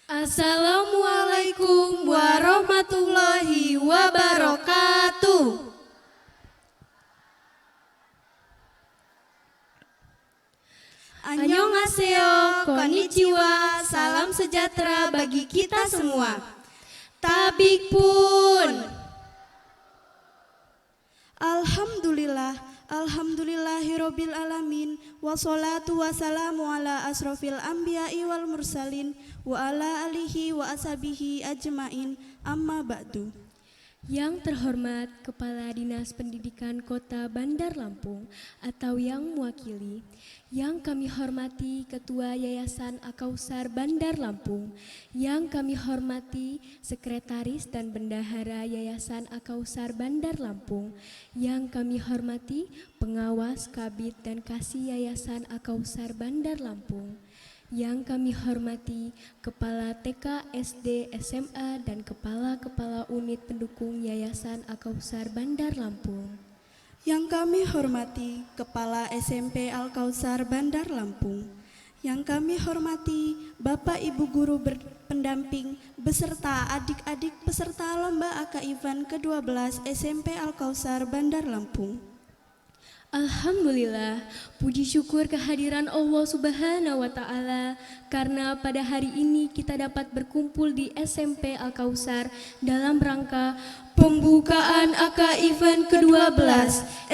Assalamualaikum warahmatullahi wabarakatuh. Annyeonghaseyo, konnichiwa, salam sejahtera bagi kita semua. Tabik pun. Alhamdulillahirabbil alamin, wassalatu wassalamu ala asrofil anbiya'i wal mursalin wa ala alihi wa ashabihi ajmain, amma ba'du. Yang terhormat Kepala Dinas Pendidikan Kota Bandar Lampung atau yang mewakili, yang kami hormati Ketua Yayasan Al-Kautsar Bandar Lampung, yang kami hormati Sekretaris dan Bendahara Yayasan Al-Kautsar Bandar Lampung, yang kami hormati Pengawas, Kabid, dan Kasih Yayasan Al-Kautsar Bandar Lampung, yang kami hormati Kepala TK, SD, SMA, dan Kepala-Kepala Unit Pendukung Yayasan Al-Kautsar Bandar Lampung. Yang kami hormati Kepala SMP Al-Kautsar Bandar Lampung. Yang kami hormati Bapak Ibu Guru pendamping beserta adik-adik peserta Lomba AK Event ke-12 SMP Al-Kautsar Bandar Lampung. Alhamdulillah, puji syukur kehadiran Allah Subhanahu wa Ta'ala, karena pada hari ini kita dapat berkumpul di SMP Al-Kautsar dalam rangka pembukaan AK Event ke-12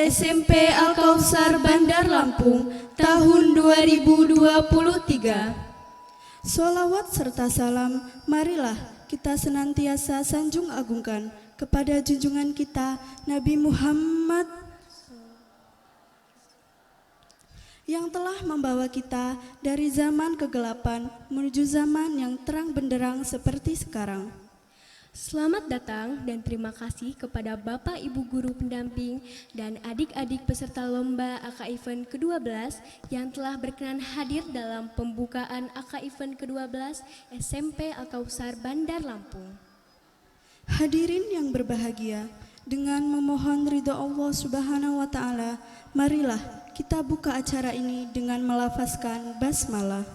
SMP Al-Kautsar Bandar Lampung tahun 2023. Sholawat serta salam, marilah kita senantiasa sanjung agungkan kepada junjungan kita Nabi Muhammad yang telah membawa kita dari zaman kegelapan menuju zaman yang terang benderang seperti sekarang. Selamat datang dan terima kasih kepada Bapak Ibu Guru pendamping dan adik-adik peserta Lomba AK Event ke-12 yang telah berkenan hadir dalam pembukaan AK Event ke-12 SMP Al-Kautsar Bandar Lampung. Hadirin yang berbahagia, dengan memohon ridho Allah Subhanahu wa Ta'ala, marilah kita buka acara ini dengan melafazkan basmalah.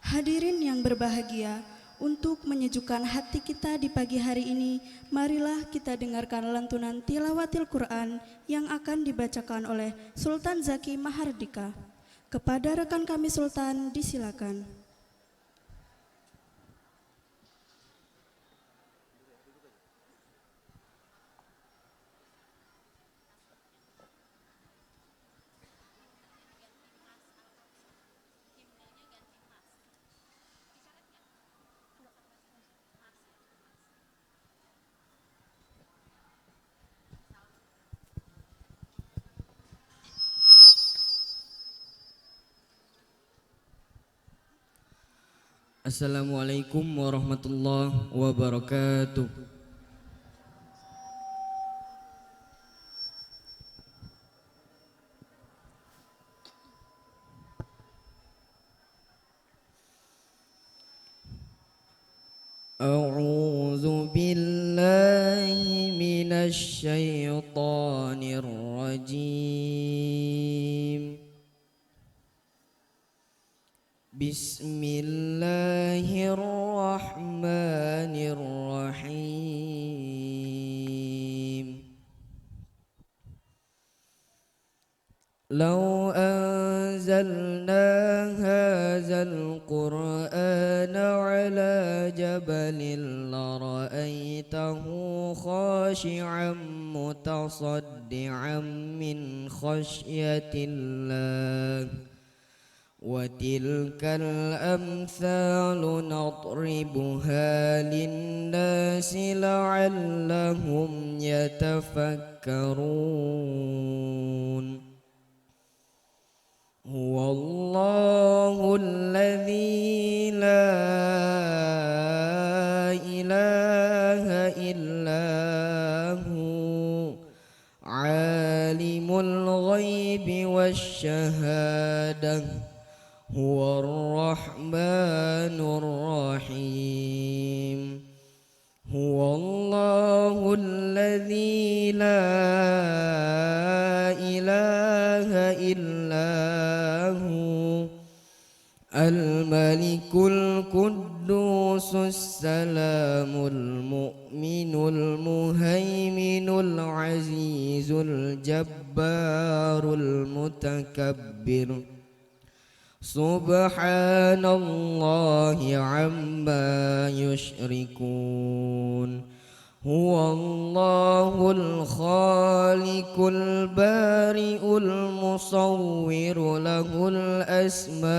Hadirin yang berbahagia, untuk menyejukkan hati kita di pagi hari ini, marilah kita dengarkan lantunan tilawatil Quran yang akan dibacakan oleh Sultan Zaki Mahardika. Kepada rekan kami Sultan, disilakan. Assalamualaikum warahmatullahi wabarakatuh. A'udzu billahi minasy syaithanir rajim. Bismillahirrahmanirrahim. Law anzalna hadzal qur'ana 'ala jabalin la ra'aitahu khashi'an mutasaddi'an min khasyatillah. وَتِلْكَ الْأَمْثَالُ نَضْرِبُهَا لِلنَّاسِ لَعَلَّهُمْ يَتَفَكَّرُونَ هُوَ اللَّهُ الَّذِي لَا إِلَهَ إِلَّا هُوَ عَالِمُ الْغَيْبِ وَالشَّهَادَةِ هو الرحمن الرحيم هو الله الذي لا إله إلا هو الملك القدوس السلام المؤمن المهيمن العزيز الجبار المتكبر سبحان الله عما يشركون هو الله الخالق البارئ المصور له الأسماء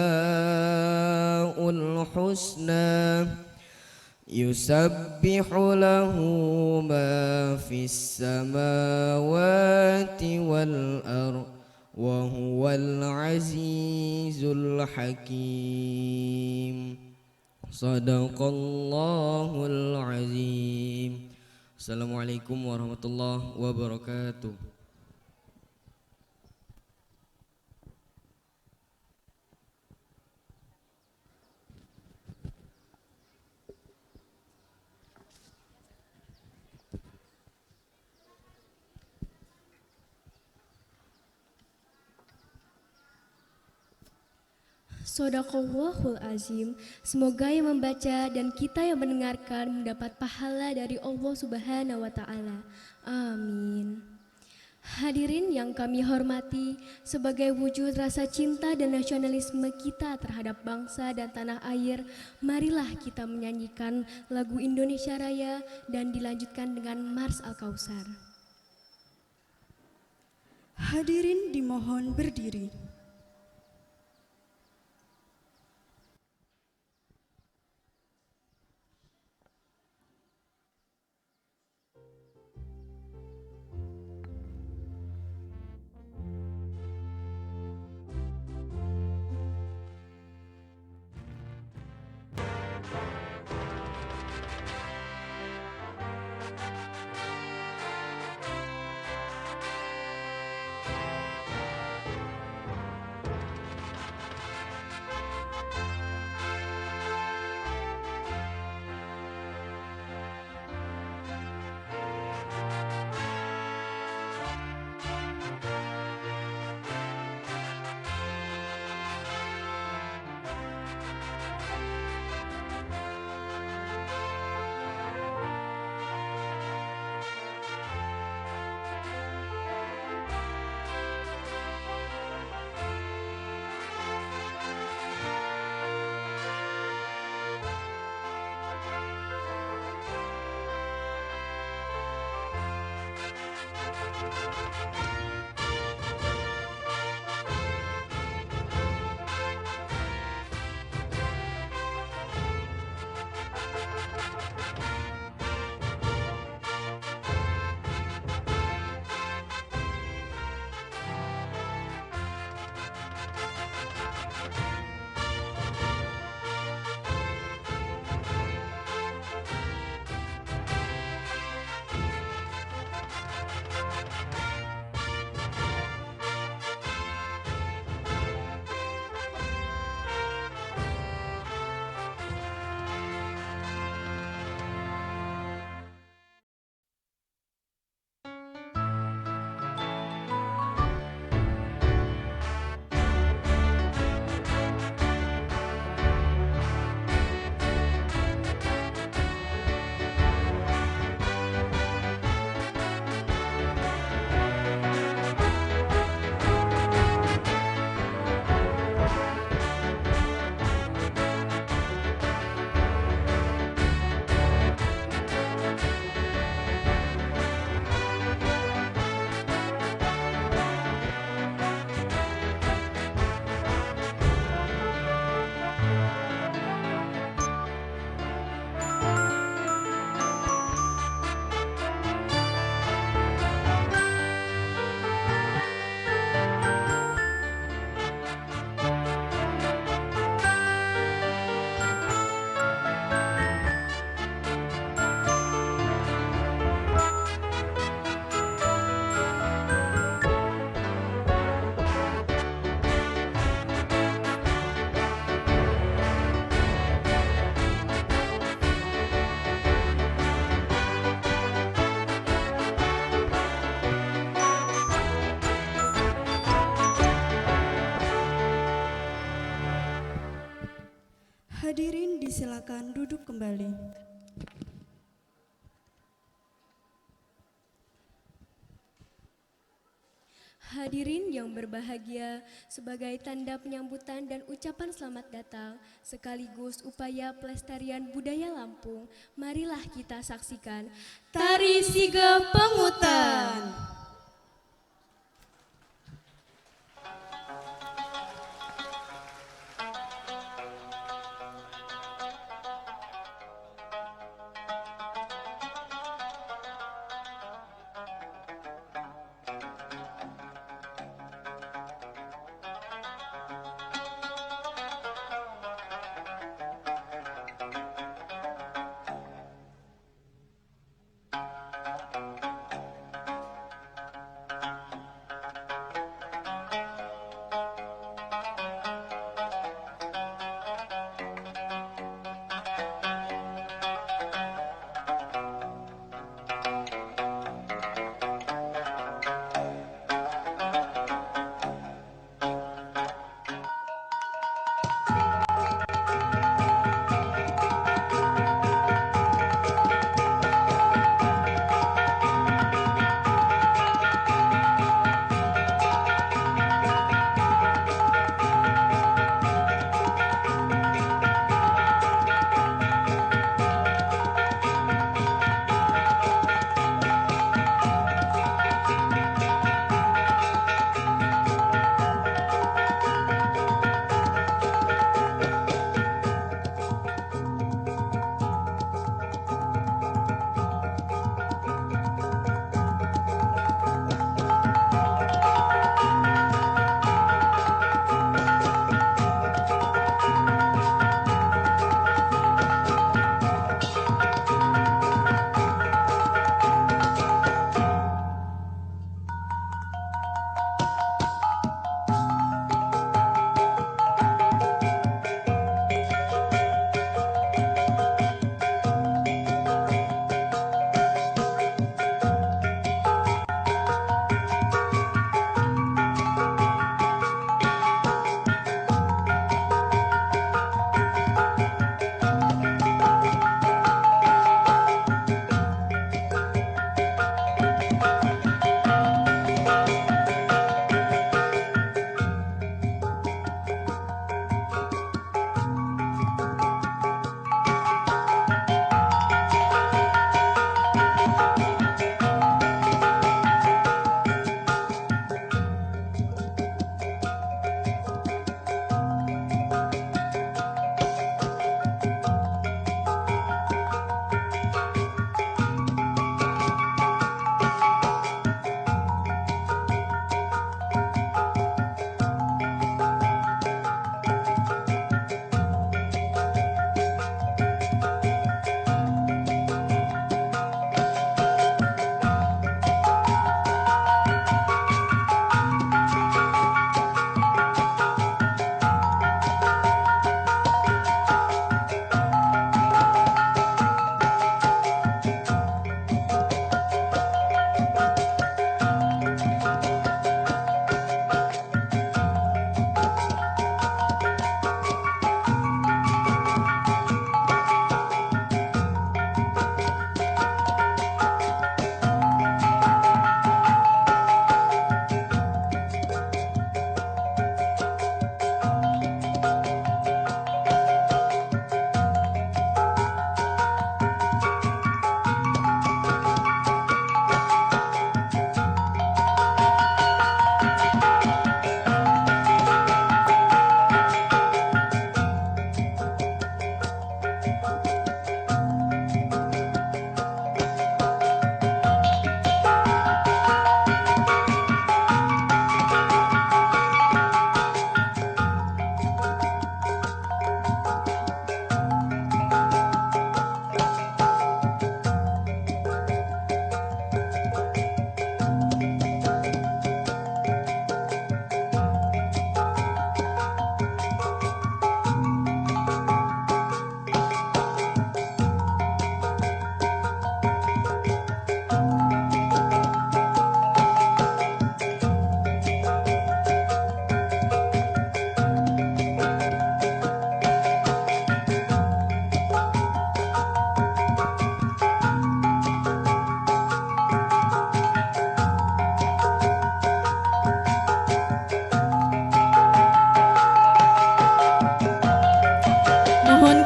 الحسنى يسبح له ما في السماوات والأرض وهو العزيز الحكيم صدق الله العظيم. Assalamualaikum warahmatullahi wabarakatuh. Sodaqallahul azim. Semoga yang membaca dan kita yang mendengarkan mendapat pahala dari Allah Subhanahu wa taala. Amin. Hadirin yang kami hormati, sebagai wujud rasa cinta dan nasionalisme kita terhadap bangsa dan tanah air, marilah kita menyanyikan lagu Indonesia Raya dan dilanjutkan dengan Mars Al-Kausar. Hadirin dimohon berdiri. Hadirin disilakan duduk kembali. Hadirin yang berbahagia, sebagai tanda penyambutan dan ucapan selamat datang, sekaligus upaya pelestarian budaya Lampung, marilah kita saksikan Tari Sigap Pengutan.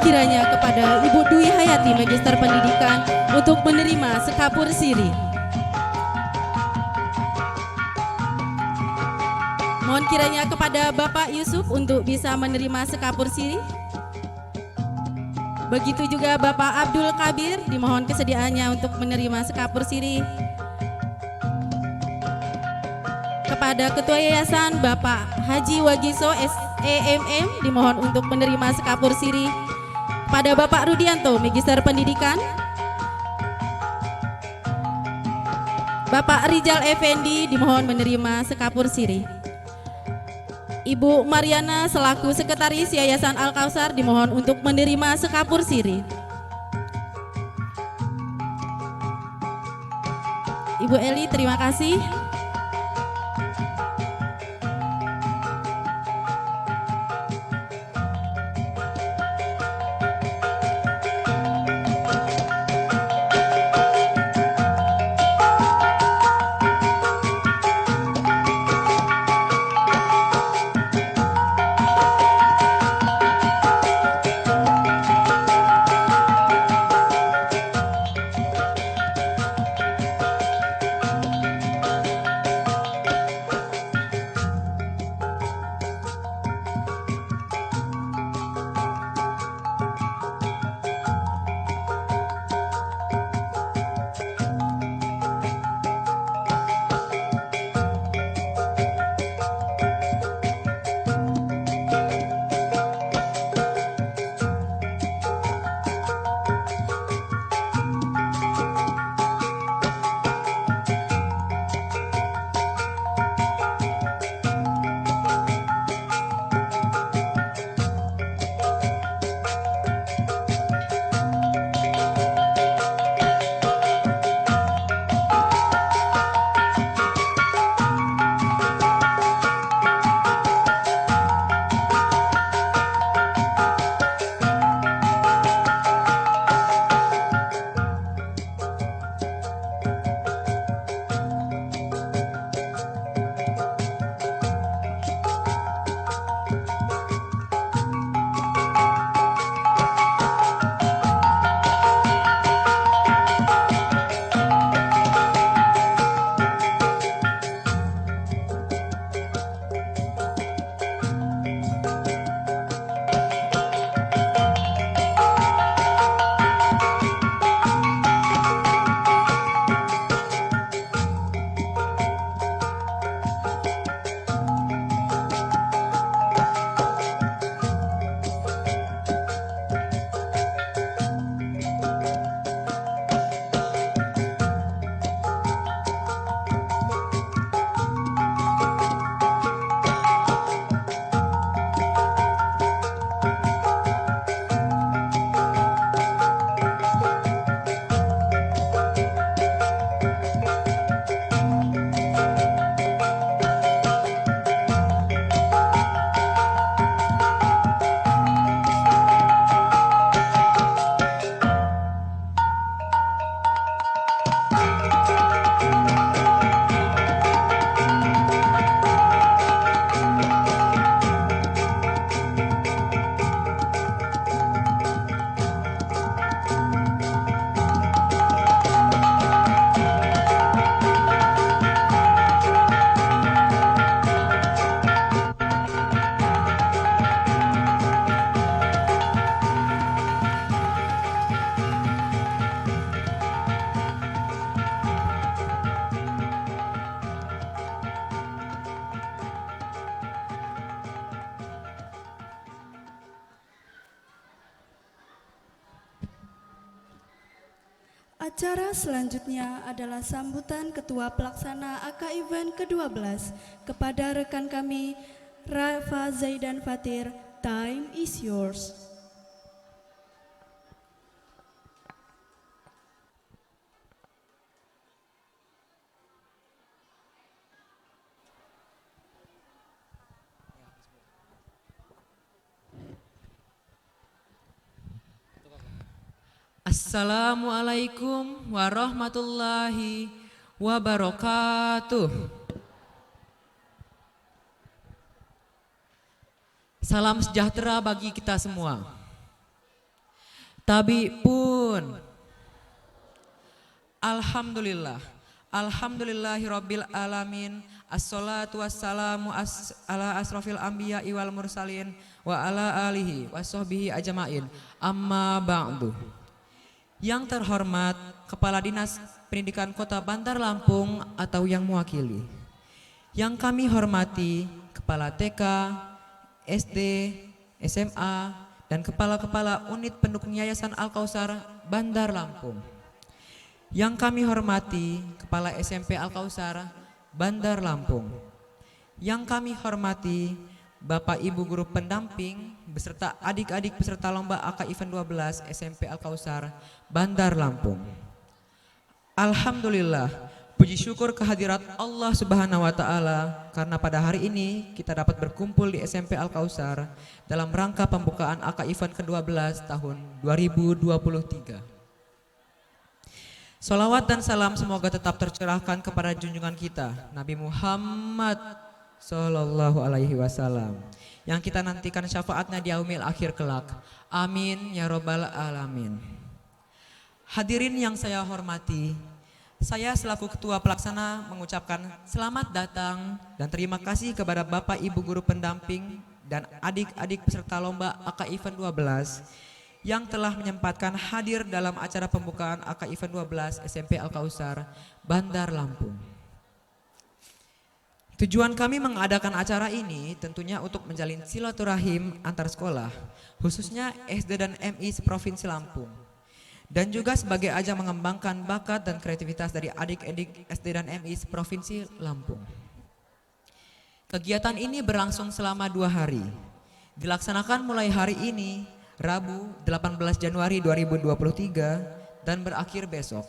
kiranya kepada Ibu Dwi Hayati, Magister Pendidikan, untuk menerima sekapur siri. Mohon kiranya kepada Bapak Yusuf untuk bisa menerima sekapur siri. Begitu juga Bapak Abdul Kabir, dimohon kesediaannya untuk menerima sekapur siri. Kepada Ketua Yayasan Bapak Haji Wagiso SEMM, dimohon untuk menerima sekapur siri. Kepada Bapak Rudianto, Magister Pendidikan. Bapak Rijal Effendi, dimohon menerima sekapur siri. Ibu Mariana selaku Sekretaris Yayasan Al-Kausar, dimohon untuk menerima sekapur siri. Ibu Eli, terima kasih. Acara selanjutnya adalah sambutan Ketua Pelaksana AK Event ke-12 kepada rekan kami Rafa Zaidan Fatir. Time is yours. Assalamualaikum warahmatullahi wabarakatuh. Salam sejahtera bagi kita semua. Tabi pun. Alhamdulillah. Alhamdulillahirabbil alamin. Assalatu wassalamu ala asrofil anbiya wal mursalin wa ala alihi wassohbihi ajmain. Amma ba'du. Yang terhormat Kepala Dinas Pendidikan Kota Bandar Lampung atau yang mewakili. Yang kami hormati Kepala TK, SD, SMA, dan Kepala-Kepala Unit Pendukung Yayasan Al-Kausar Bandar Lampung. Yang kami hormati Kepala SMP Al-Kausar Bandar Lampung. Yang kami hormati Bapak Ibu Guru Pendamping beserta adik-adik peserta lomba AK Event 12 SMP Al-Kausar Bandar Lampung. Alhamdulillah, puji syukur kehadirat Allah Subhanahu wa taala karena pada hari ini kita dapat berkumpul di SMP Al-Kausar dalam rangka pembukaan AK Event ke-12 tahun 2023. Salawat dan salam semoga tetap tercurahkan kepada junjungan kita Nabi Muhammad Sallallahu Alaihi Wasallam yang kita nantikan syafaatnya di yaumil akhir kelak. Amin ya robbal alamin. Hadirin yang saya hormati, saya selaku Ketua Pelaksana mengucapkan selamat datang dan terima kasih kepada Bapak Ibu Guru Pendamping dan adik-adik peserta lomba AK Event 12 yang telah menyempatkan hadir dalam acara pembukaan AK Event 12 SMP Al-Kausar Bandar Lampung. Tujuan kami mengadakan acara ini tentunya untuk menjalin silaturahim antar sekolah, khususnya SD dan MI seprovinsi Lampung. Dan juga sebagai ajang mengembangkan bakat dan kreativitas dari adik-adik SD dan MI seprovinsi Lampung. Kegiatan ini berlangsung selama 2 hari. Dilaksanakan mulai hari ini, Rabu 18 Januari 2023 dan berakhir besok,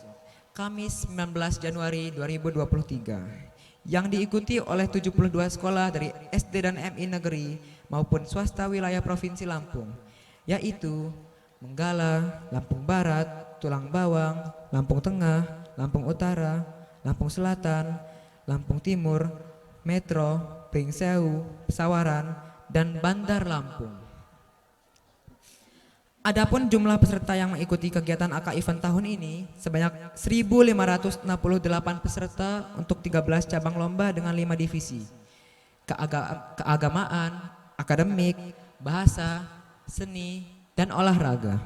Kamis 19 Januari 2023 yang diikuti oleh 72 sekolah dari SD dan MI negeri maupun swasta wilayah Provinsi Lampung, yaitu Menggala, Lampung Barat, Tulang Bawang, Lampung Tengah, Lampung Utara, Lampung Selatan, Lampung Timur, Metro, Pringsewu, Pesawaran, dan Bandar Lampung. Adapun jumlah peserta yang mengikuti kegiatan AK Event tahun ini sebanyak 1.568 peserta untuk 13 cabang lomba dengan 5 divisi. Keagamaan, akademik, bahasa, seni, dan olahraga.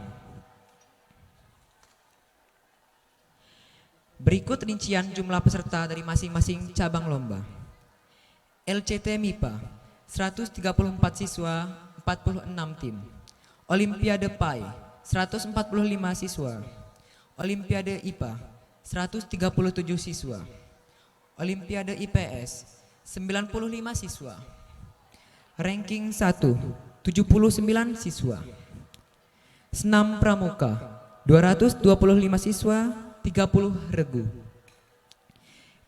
Berikut rincian jumlah peserta dari masing-masing cabang lomba. LCT MIPA 134 siswa, 46 tim. Olimpiade PAI 145 siswa. Olimpiade IPA 137 siswa. Olimpiade IPS 95 siswa. Ranking 1 79 siswa. Senam Pramuka 225 siswa, 30 regu.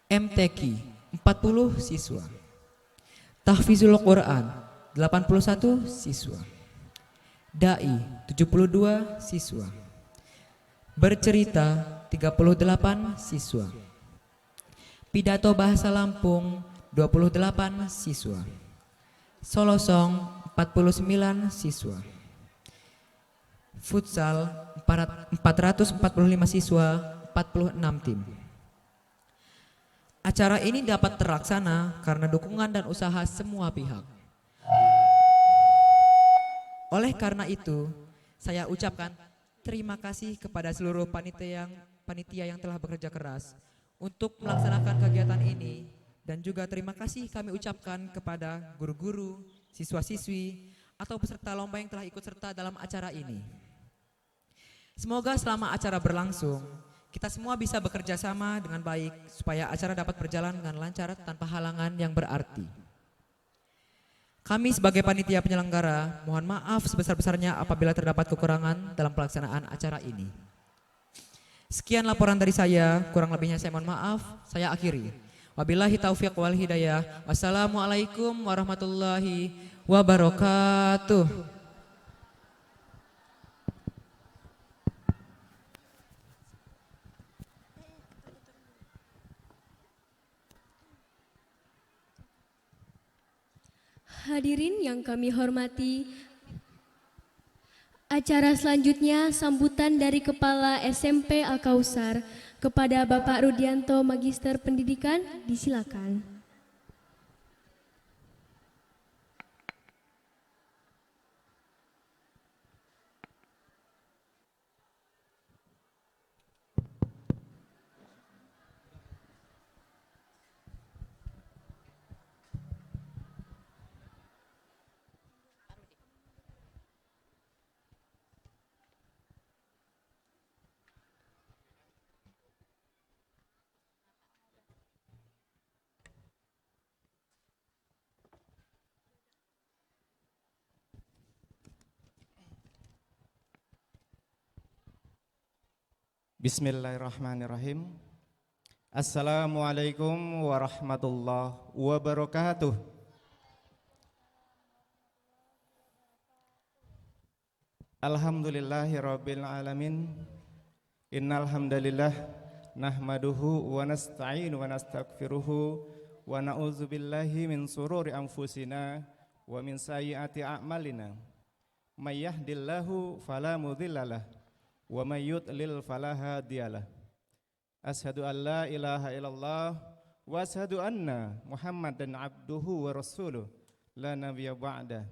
MTQ 40 siswa. Tahfizul Quran 81 siswa. Dai 72 siswa. Bercerita 38 siswa. Pidato Bahasa Lampung 28 siswa. Solosong 49 siswa. Futsal 445 siswa, 46 tim. Acara ini dapat terlaksana karena dukungan dan usaha semua pihak. Oleh karena itu, saya ucapkan terima kasih kepada seluruh panitia yang telah bekerja keras untuk melaksanakan kegiatan ini, dan juga terima kasih kami ucapkan kepada guru-guru, siswa-siswi, atau peserta lomba yang telah ikut serta dalam acara ini. Semoga selama acara berlangsung, kita semua bisa bekerja sama dengan baik supaya acara dapat berjalan dengan lancar tanpa halangan yang berarti. Kami sebagai panitia penyelenggara mohon maaf sebesar-besarnya apabila terdapat kekurangan dalam pelaksanaan acara ini. Sekian laporan dari saya, kurang lebihnya saya mohon maaf, saya akhiri. Wabillahi taufiq wal hidayah. Wassalamualaikum warahmatullahi wabarakatuh. Hadirin yang kami hormati, Acara selanjutnya sambutan dari Kepala SMP Al-Kausar kepada Bapak Rudianto Magister Pendidikan, disilakan. Bismillahirrahmanirrahim. Assalamualaikum warahmatullahi wabarakatuh. Alhamdulillahirabbil alamin. Innal hamdalillah nahmaduhu wa nasta'inu wa nastaghfiruhu wa na'udzu billahi min sururi anfusina wa min sayyiati a'malina. May yahdihillahu fala mudhillalah wa may yudlil fala hadiyalah. Asyhadu an la ilaha illallah wa asyhadu anna Muhammadan abduhu wa rasuluh la nabiyya ba'da.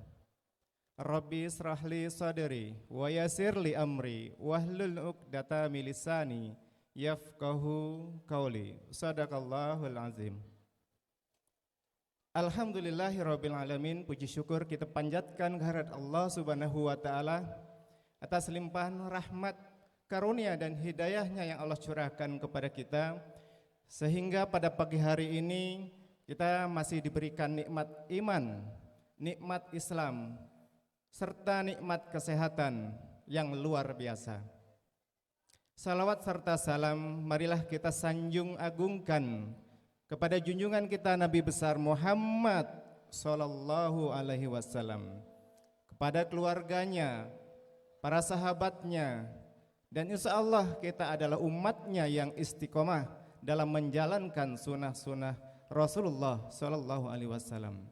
Rabbi israh li sadri wa yassir li amri wahlul 'uqdatam min lisani yafqahu qawli. Shadaqallahul azim. Alhamdulillahirabbil alamin. Puji syukur kita panjatkan kehadirat Allah Subhanahu wa taala atas limpahan rahmat, karunia dan hidayahnya yang Allah curahkan kepada kita, sehingga pada pagi hari ini kita masih diberikan nikmat iman, nikmat Islam, serta nikmat kesehatan yang luar biasa. Salawat serta salam marilah kita sanjung agungkan kepada junjungan kita Nabi besar Muhammad sallallahu alaihi wasallam, kepada keluarganya, para sahabatnya, dan insya Allah kita adalah umatnya yang istiqomah dalam menjalankan sunnah-sunnah Rasulullah Sallallahu Alaihi Wasallam.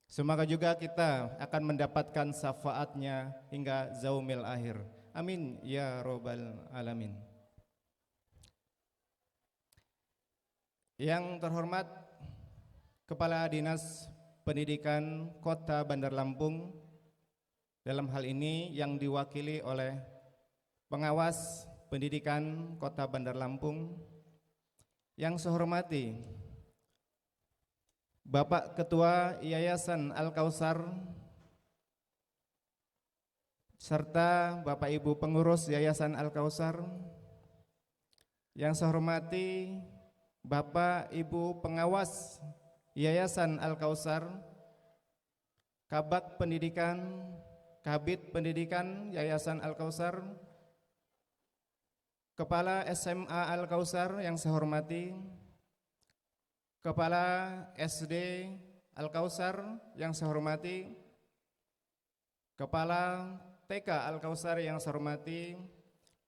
Semoga juga kita akan mendapatkan syafaatnya hingga zaumil akhir. Amin ya robbal alamin. Yang terhormat Kepala Dinas Pendidikan Kota Bandar Lampung, dalam hal ini yang diwakili oleh Pengawas Pendidikan Kota Bandar Lampung, yang saya hormati Bapak Ketua Yayasan Al-Kausar serta Bapak Ibu pengurus Yayasan Al-Kausar, yang saya hormati Bapak Ibu pengawas Yayasan Al-Kausar, Kabak Pendidikan, Kabid Pendidikan Yayasan Al-Kausar, Kepala SMA Al-Kausar yang saya hormati, Kepala SD Al-Kausar yang saya hormati, Kepala TK Al-Kausar yang saya hormati,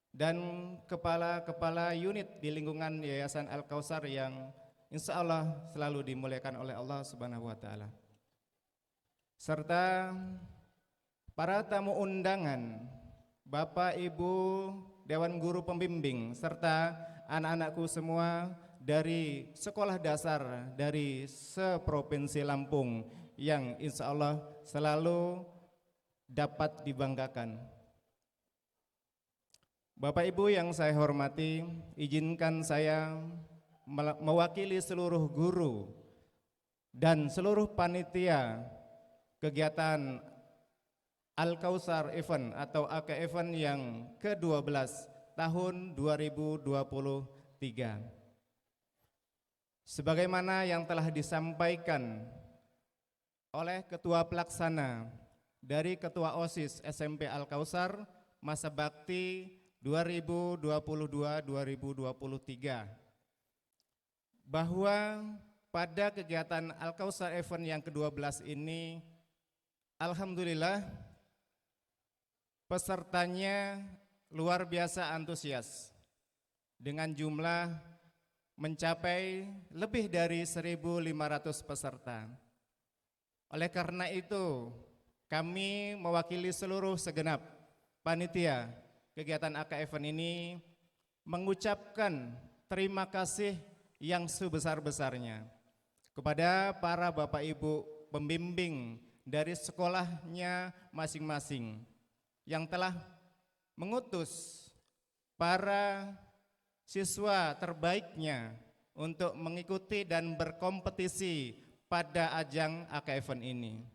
dan kepala-kepala unit di lingkungan Yayasan Al-Kausar yang insya Allah selalu dimuliakan oleh Allah Subhanahu wa Ta'ala, serta para tamu undangan, Bapak Ibu Dewan Guru Pembimbing, serta anak-anakku semua dari sekolah dasar dari seprovinsi Lampung yang insya Allah selalu dapat dibanggakan. Bapak Ibu yang saya hormati, izinkan saya mewakili seluruh guru dan seluruh panitia kegiatan Al-Kausar Event atau AK Event yang ke-12 tahun 2023. Sebagaimana yang telah disampaikan oleh Ketua Pelaksana dari Ketua OSIS SMP Al-Kausar masa bakti 2022-2023, bahwa pada kegiatan Al-Kausar Event yang ke-12 ini alhamdulillah pesertanya luar biasa antusias dengan jumlah mencapai lebih dari 1.500 peserta. Oleh karena itu, kami mewakili seluruh segenap panitia kegiatan AKFN ini mengucapkan terima kasih yang sebesar-besarnya kepada para Bapak Ibu pembimbing dari sekolahnya masing-masing yang telah mengutus para siswa terbaiknya untuk mengikuti dan berkompetisi pada ajang AKFN ini.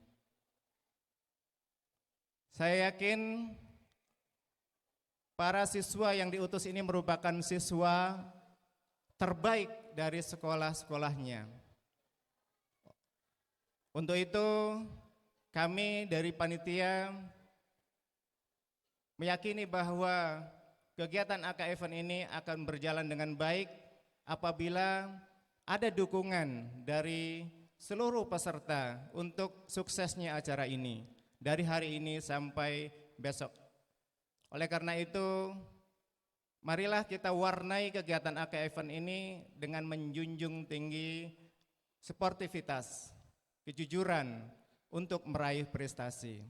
Saya yakin para siswa yang diutus ini merupakan siswa terbaik dari sekolah-sekolahnya. Untuk itu kami dari panitia meyakini bahwa kegiatan AKFN ini akan berjalan dengan baik apabila ada dukungan dari seluruh peserta untuk suksesnya acara ini dari hari ini sampai besok. Oleh karena itu, marilah kita warnai kegiatan AKFN ini dengan menjunjung tinggi sportivitas, kejujuran untuk meraih prestasi.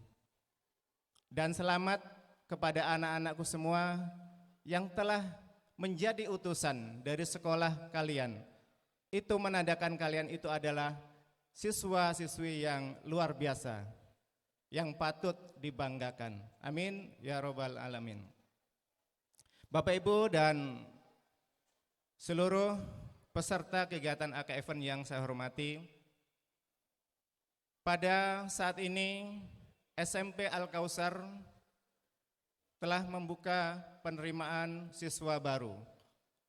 Dan selamat kepada anak-anakku semua yang telah menjadi utusan dari sekolah kalian. Itu menandakan kalian itu adalah siswa-siswi yang luar biasa, yang patut dibanggakan. Amin ya robbal alamin. Bapak Ibu dan seluruh peserta kegiatan AKFN yang saya hormati, pada saat ini SMP Al-Kautsar telah membuka penerimaan siswa baru.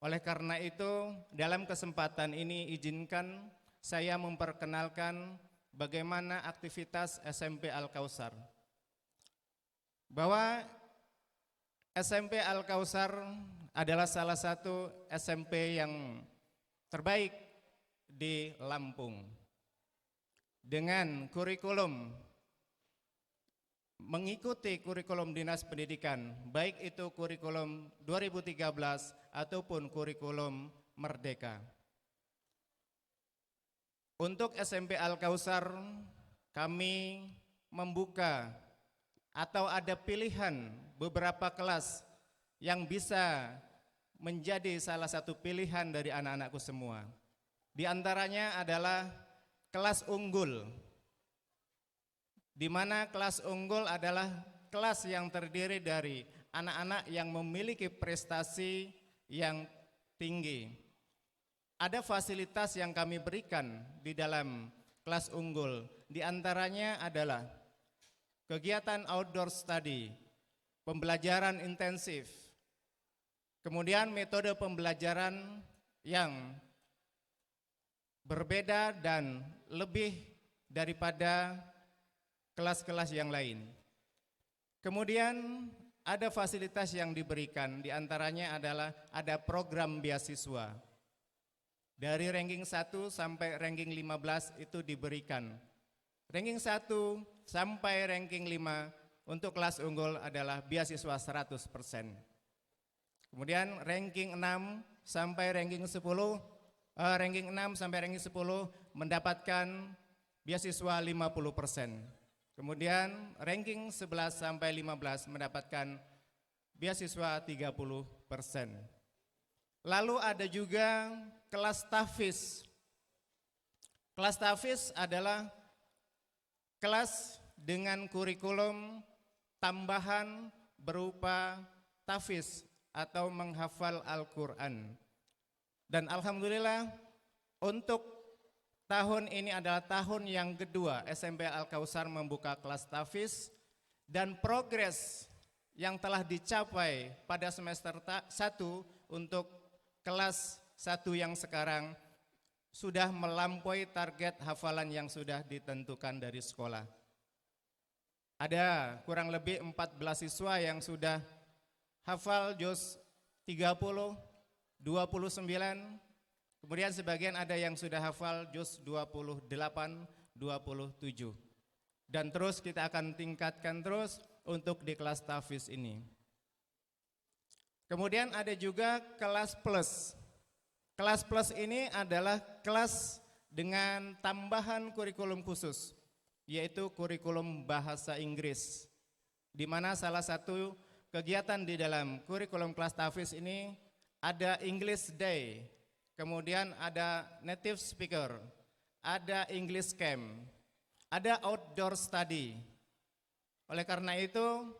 Oleh karena itu, dalam kesempatan ini izinkan saya memperkenalkan bagaimana aktivitas SMP Al-Kautsar. Bahwa SMP Al-Kautsar adalah salah satu SMP yang terbaik di Lampung. Dengan kurikulum, mengikuti kurikulum Dinas Pendidikan, baik itu kurikulum 2013 ataupun kurikulum Merdeka. Untuk SMP Al-Kautsar, kami membuka atau ada pilihan beberapa kelas yang bisa menjadi salah satu pilihan dari anak-anakku semua. Di antaranya adalah kelas unggul, di mana kelas unggul adalah kelas yang terdiri dari anak-anak yang memiliki prestasi yang tinggi. Ada fasilitas yang kami berikan di dalam kelas unggul, di antaranya adalah kegiatan outdoor study, pembelajaran intensif, kemudian metode pembelajaran yang berbeda dan lebih daripada kelas-kelas yang lain. Kemudian ada fasilitas yang diberikan, di antaranya adalah ada program beasiswa. Dari ranking 1 sampai ranking 15 itu diberikan. Ranking 1 sampai ranking 5 untuk kelas unggul adalah beasiswa 100%. Kemudian ranking 6 sampai ranking 10 ranking 6 sampai ranking 10 mendapatkan beasiswa 50%. Kemudian ranking 11 sampai 15 mendapatkan beasiswa 30%. Lalu ada juga kelas tahfiz. Kelas tahfiz adalah kelas dengan kurikulum tambahan berupa tahfiz atau menghafal Al-Quran. Dan alhamdulillah untuk tahun ini adalah tahun yang kedua SMP Al-Kautsar membuka kelas tahfiz, dan progres yang telah dicapai pada semester 1 untuk kelas 1 yang sekarang sudah melampaui target hafalan yang sudah ditentukan dari sekolah. Ada kurang lebih 14 siswa yang sudah hafal juz 30, 29, kemudian sebagian ada yang sudah hafal juz 28, 27. Dan terus kita akan tingkatkan terus untuk di kelas tahfiz ini. Kemudian ada juga kelas plus. Kelas plus ini adalah kelas dengan tambahan kurikulum khusus, yaitu kurikulum bahasa Inggris, di mana salah satu kegiatan di dalam kurikulum kelas tahfiz ini ada English Day, kemudian ada native speaker, ada English Camp, ada outdoor study. Oleh karena itu,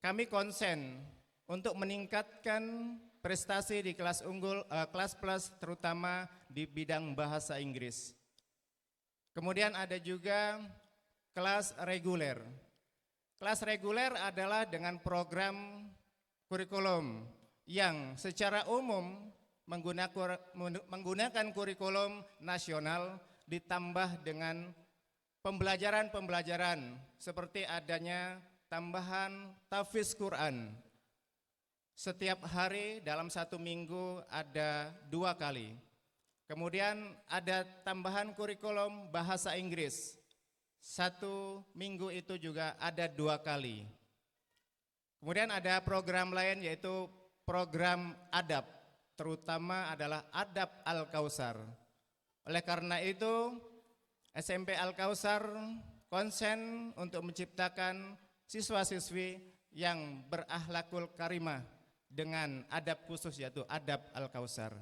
kami konsen untuk meningkatkan prestasi di kelas unggul, kelas plus terutama di bidang bahasa Inggris. Kemudian ada juga kelas reguler. Kelas reguler adalah dengan program kurikulum yang secara umum menggunakan kurikulum nasional ditambah dengan pembelajaran-pembelajaran seperti adanya tambahan tahfiz Quran. Setiap hari dalam 1 minggu ada 2 kali. Kemudian ada tambahan kurikulum bahasa Inggris. 1 minggu itu juga ada 2 kali. Kemudian ada program lain yaitu program adab, terutama adalah adab Al-Kautsar. Oleh karena itu, SMP Al-Kautsar konsen untuk menciptakan siswa-siswi yang berakhlakul karimah dengan adab khusus yaitu adab Al-Kautsar.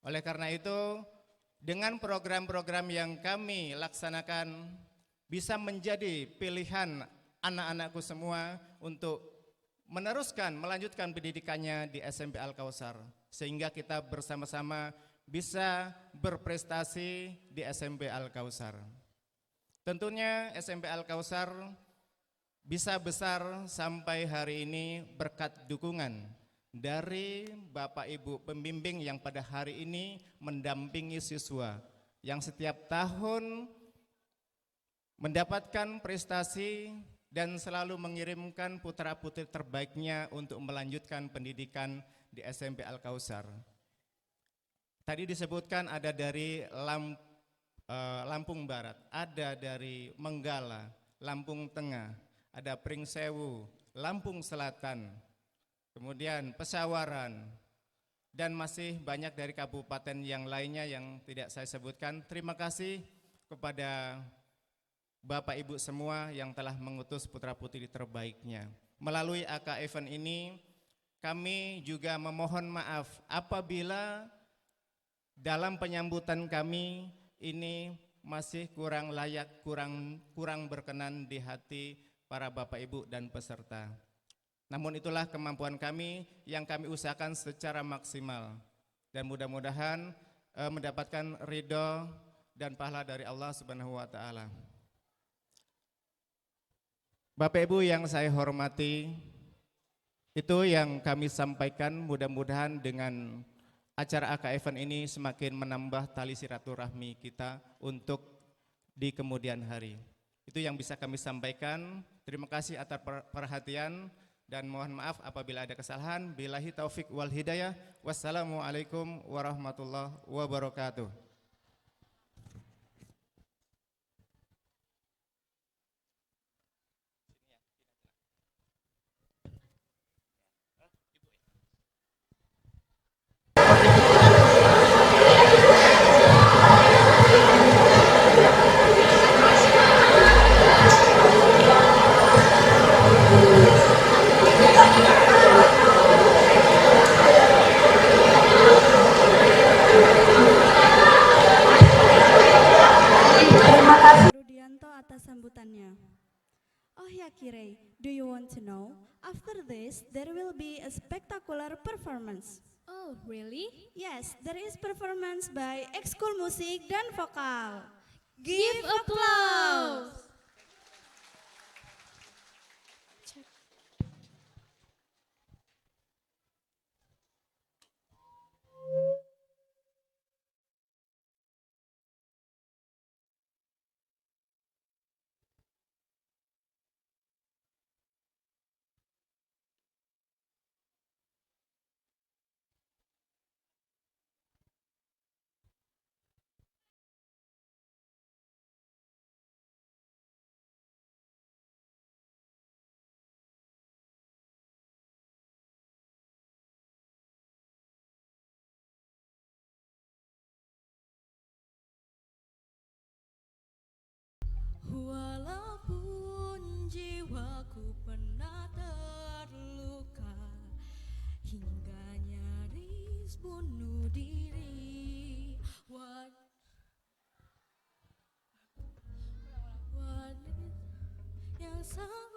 Oleh karena itu, dengan program-program yang kami laksanakan bisa menjadi pilihan anak-anakku semua untuk meneruskan, melanjutkan pendidikannya di SMP Al-Kautsar, sehingga kita bersama-sama bisa berprestasi di SMP Al-Kautsar. Tentunya SMP Al-Kautsar bisa besar sampai hari ini berkat dukungan dari Bapak Ibu pembimbing yang pada hari ini mendampingi siswa yang setiap tahun mendapatkan prestasi dan selalu mengirimkan putra-putri terbaiknya untuk melanjutkan pendidikan di SMP Al-Kautsar. Tadi disebutkan ada dari Lampung Barat, ada dari Menggala, Lampung Tengah, ada Pringsewu, Lampung Selatan, kemudian Pesawaran, dan masih banyak dari kabupaten yang lainnya yang tidak saya sebutkan. Terima kasih kepada Bapak Ibu semua yang telah mengutus putra-putri terbaiknya. Melalui AK Event ini, kami juga memohon maaf apabila dalam penyambutan kami ini masih kurang layak, kurang berkenan di hati para Bapak Ibu dan peserta. Namun itulah kemampuan kami yang kami usahakan secara maksimal. Dan mudah-mudahan mendapatkan ridho dan pahala dari Allah Subhanahu wa Ta'ala. Bapak Ibu yang saya hormati, itu yang kami sampaikan. Mudah-mudahan dengan acara AK Event ini semakin menambah tali silaturahmi kita untuk di kemudian hari. Itu yang bisa kami sampaikan. Terima kasih atas perhatian. Dan mohon maaf apabila ada kesalahan. Billahi taufik wal hidayah. Wassalamualaikum warahmatullahi wabarakatuh. Rudianto atas sambutannya. Oh ya Kirei, do you want to know? After this, there will be a spectacular performance. Oh, really? Yes, there is performance by ekskul musik dan vokal. Give applause! bunuh diri. Wanita yang sanggup.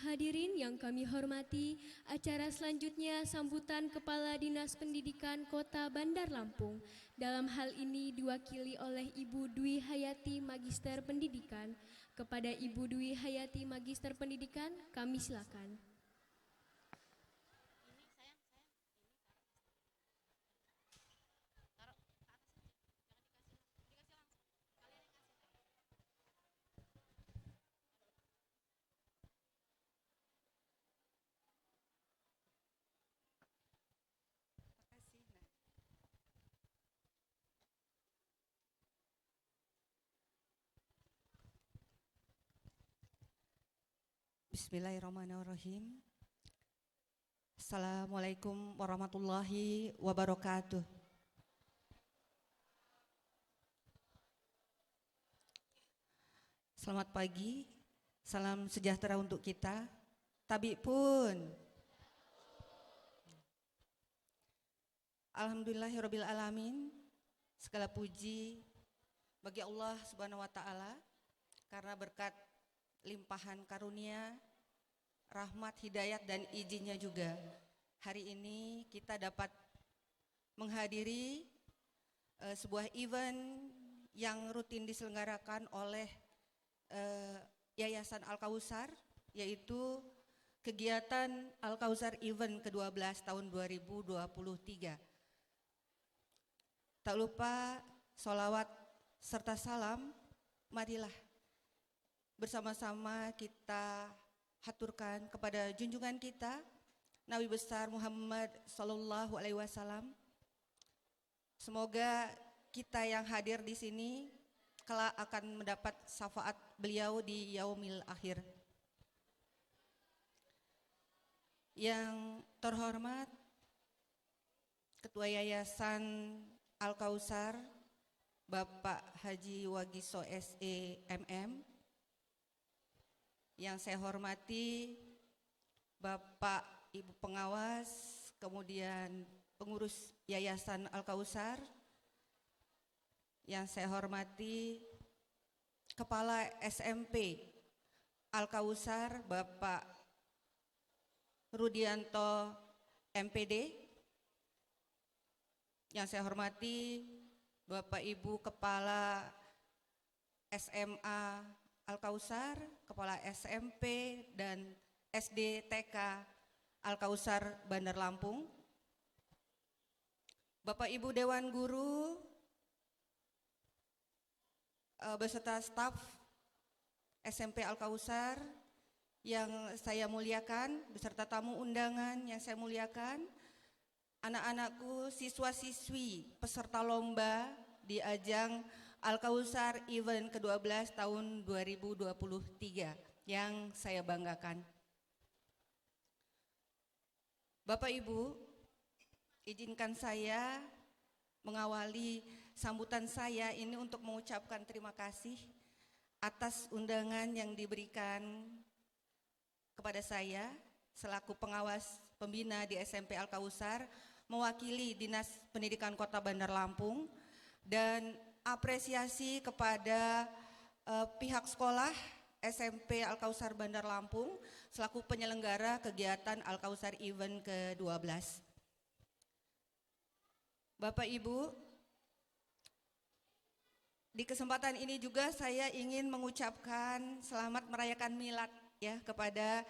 Hadirin yang kami hormati, acara selanjutnya sambutan Kepala Dinas Pendidikan Kota Bandar Lampung. Dalam hal ini diwakili oleh Ibu Dwi Hayati Magister Pendidikan. Kepada Ibu Dwi Hayati Magister Pendidikan, kami silakan. Bismillahirrahmanirrahim. Assalamualaikum warahmatullahi wabarakatuh. Selamat pagi, salam sejahtera untuk kita. Tabi pun. Alhamdulillahirabbil alamin. Segala puji bagi Allah Subhanahu wa taala karena berkat limpahan karunia, rahmat, hidayat dan izinnya juga. Hari ini kita dapat menghadiri sebuah event yang rutin diselenggarakan oleh Yayasan Al-Kautsar, yaitu kegiatan Al-Kautsar Event ke-12 tahun 2023. Tak lupa sholawat serta salam, marilah bersama-sama kita haturkan kepada junjungan kita Nabi besar Muhammad sallallahu alaihi wasallam. Semoga kita yang hadir di sini kelak akan mendapat syafaat beliau di yaumil akhir. Yang terhormat Ketua Yayasan Al-Kautsar Bapak Haji Wagiso SEMM, yang saya hormati Bapak Ibu pengawas, kemudian pengurus Yayasan Al-Kautsar, yang saya hormati Kepala SMP Al-Kautsar Bapak Rudianto MPD, yang saya hormati Bapak Ibu Kepala SMA Al-Kautsar, Kepala SMP dan SD TK Al-Kautsar Bandar Lampung, Bapak Ibu Dewan Guru beserta staf SMP Al-Kautsar yang saya muliakan, beserta tamu undangan yang saya muliakan, anak-anakku, siswa-siswi peserta lomba di ajang Al-Kautsar Event ke-12 tahun 2023 yang saya banggakan. Bapak Ibu, izinkan saya mengawali sambutan saya ini untuk mengucapkan terima kasih atas undangan yang diberikan kepada saya selaku pengawas pembina di SMP Al-Kautsar mewakili Dinas Pendidikan Kota Bandar Lampung, dan apresiasi kepada pihak sekolah SMP Al-Kautsar Bandar Lampung selaku penyelenggara kegiatan Al-Kautsar Event ke-12. Bapak Ibu, di kesempatan ini juga saya ingin mengucapkan selamat merayakan milad ya kepada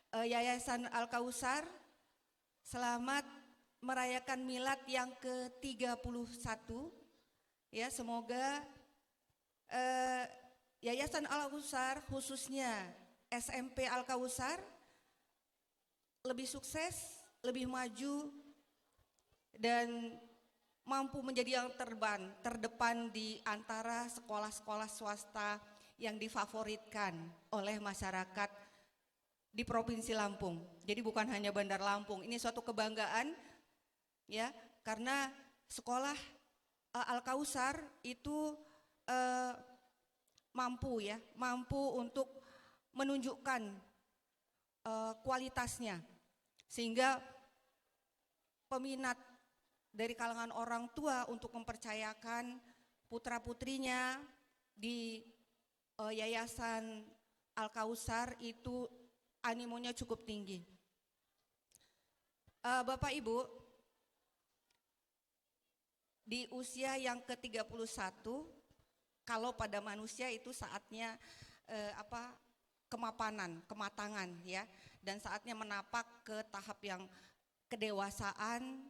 Yayasan Al-Kautsar. Selamat merayakan milad yang ke-31. Ya, semoga Yayasan Al-Kautsar khususnya SMP Al-Kautsar lebih sukses, lebih maju dan mampu menjadi yang terdepan di antara sekolah-sekolah swasta yang difavoritkan oleh masyarakat di Provinsi Lampung. Jadi bukan hanya Bandar Lampung, ini suatu kebanggaan ya, karena sekolah Al-Kautsar itu mampu untuk menunjukkan kualitasnya, sehingga peminat dari kalangan orang tua untuk mempercayakan putra-putrinya di Yayasan Al-Kautsar itu animonya cukup tinggi. Bapak Ibu, di usia yang ke-31, kalau pada manusia itu saatnya kematangan ya, dan saatnya menapak ke tahap yang kedewasaan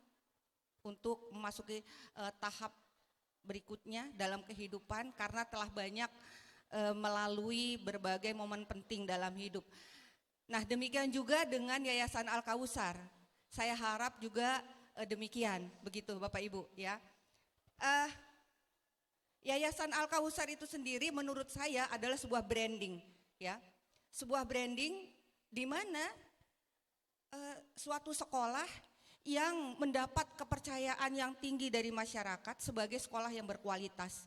untuk memasuki tahap berikutnya dalam kehidupan, karena telah banyak melalui berbagai momen penting dalam hidup. Nah, demikian juga dengan Yayasan Al-Kautsar. Saya harap juga demikian, begitu Bapak Ibu ya. Yayasan Al-Kautsar itu sendiri menurut saya adalah sebuah branding ya. Sebuah branding di mana suatu sekolah yang mendapat kepercayaan yang tinggi dari masyarakat sebagai sekolah yang berkualitas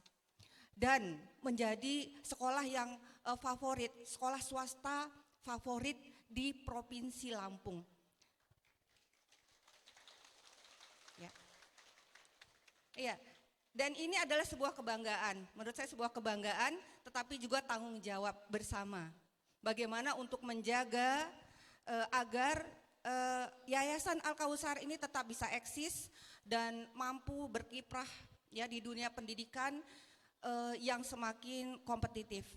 dan menjadi sekolah yang favorit, sekolah swasta favorit di Provinsi Lampung. Ya. Iya. Dan ini adalah sebuah kebanggaan, menurut saya sebuah kebanggaan, tetapi juga tanggung jawab bersama. Bagaimana untuk menjaga agar Yayasan Al-Kautsar ini tetap bisa eksis dan mampu berkiprah ya di dunia pendidikan yang semakin kompetitif.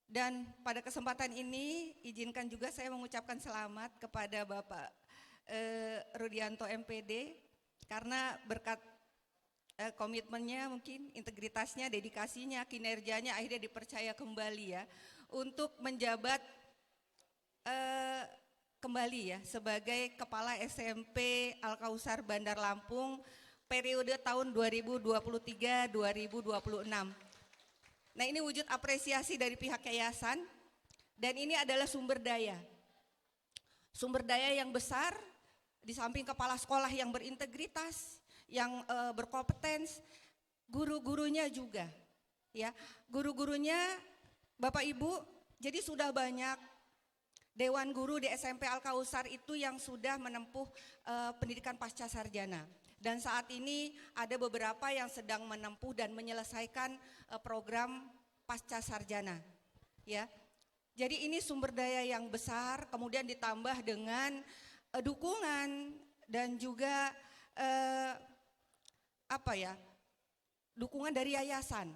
Dan pada kesempatan ini izinkan juga saya mengucapkan selamat kepada Bapak Rudianto MPD karena berkat komitmennya, mungkin integritasnya, dedikasinya, kinerjanya akhirnya dipercaya kembali ya untuk menjabat kembali ya sebagai Kepala SMP Al-Kautsar Bandar Lampung periode tahun 2023-2026. Nah, ini wujud apresiasi dari pihak yayasan dan ini adalah sumber daya yang besar di samping kepala sekolah yang berintegritas, yang berkompetens, guru-gurunya juga ya. Guru-gurunya Bapak Ibu, jadi sudah banyak dewan guru di SMP Al-Kautsar itu yang sudah menempuh pendidikan pasca sarjana. Dan saat ini ada beberapa yang sedang menempuh dan menyelesaikan program pasca sarjana. Ya. Jadi ini sumber daya yang besar, kemudian ditambah dengan dukungan dan juga dukungan dari yayasan,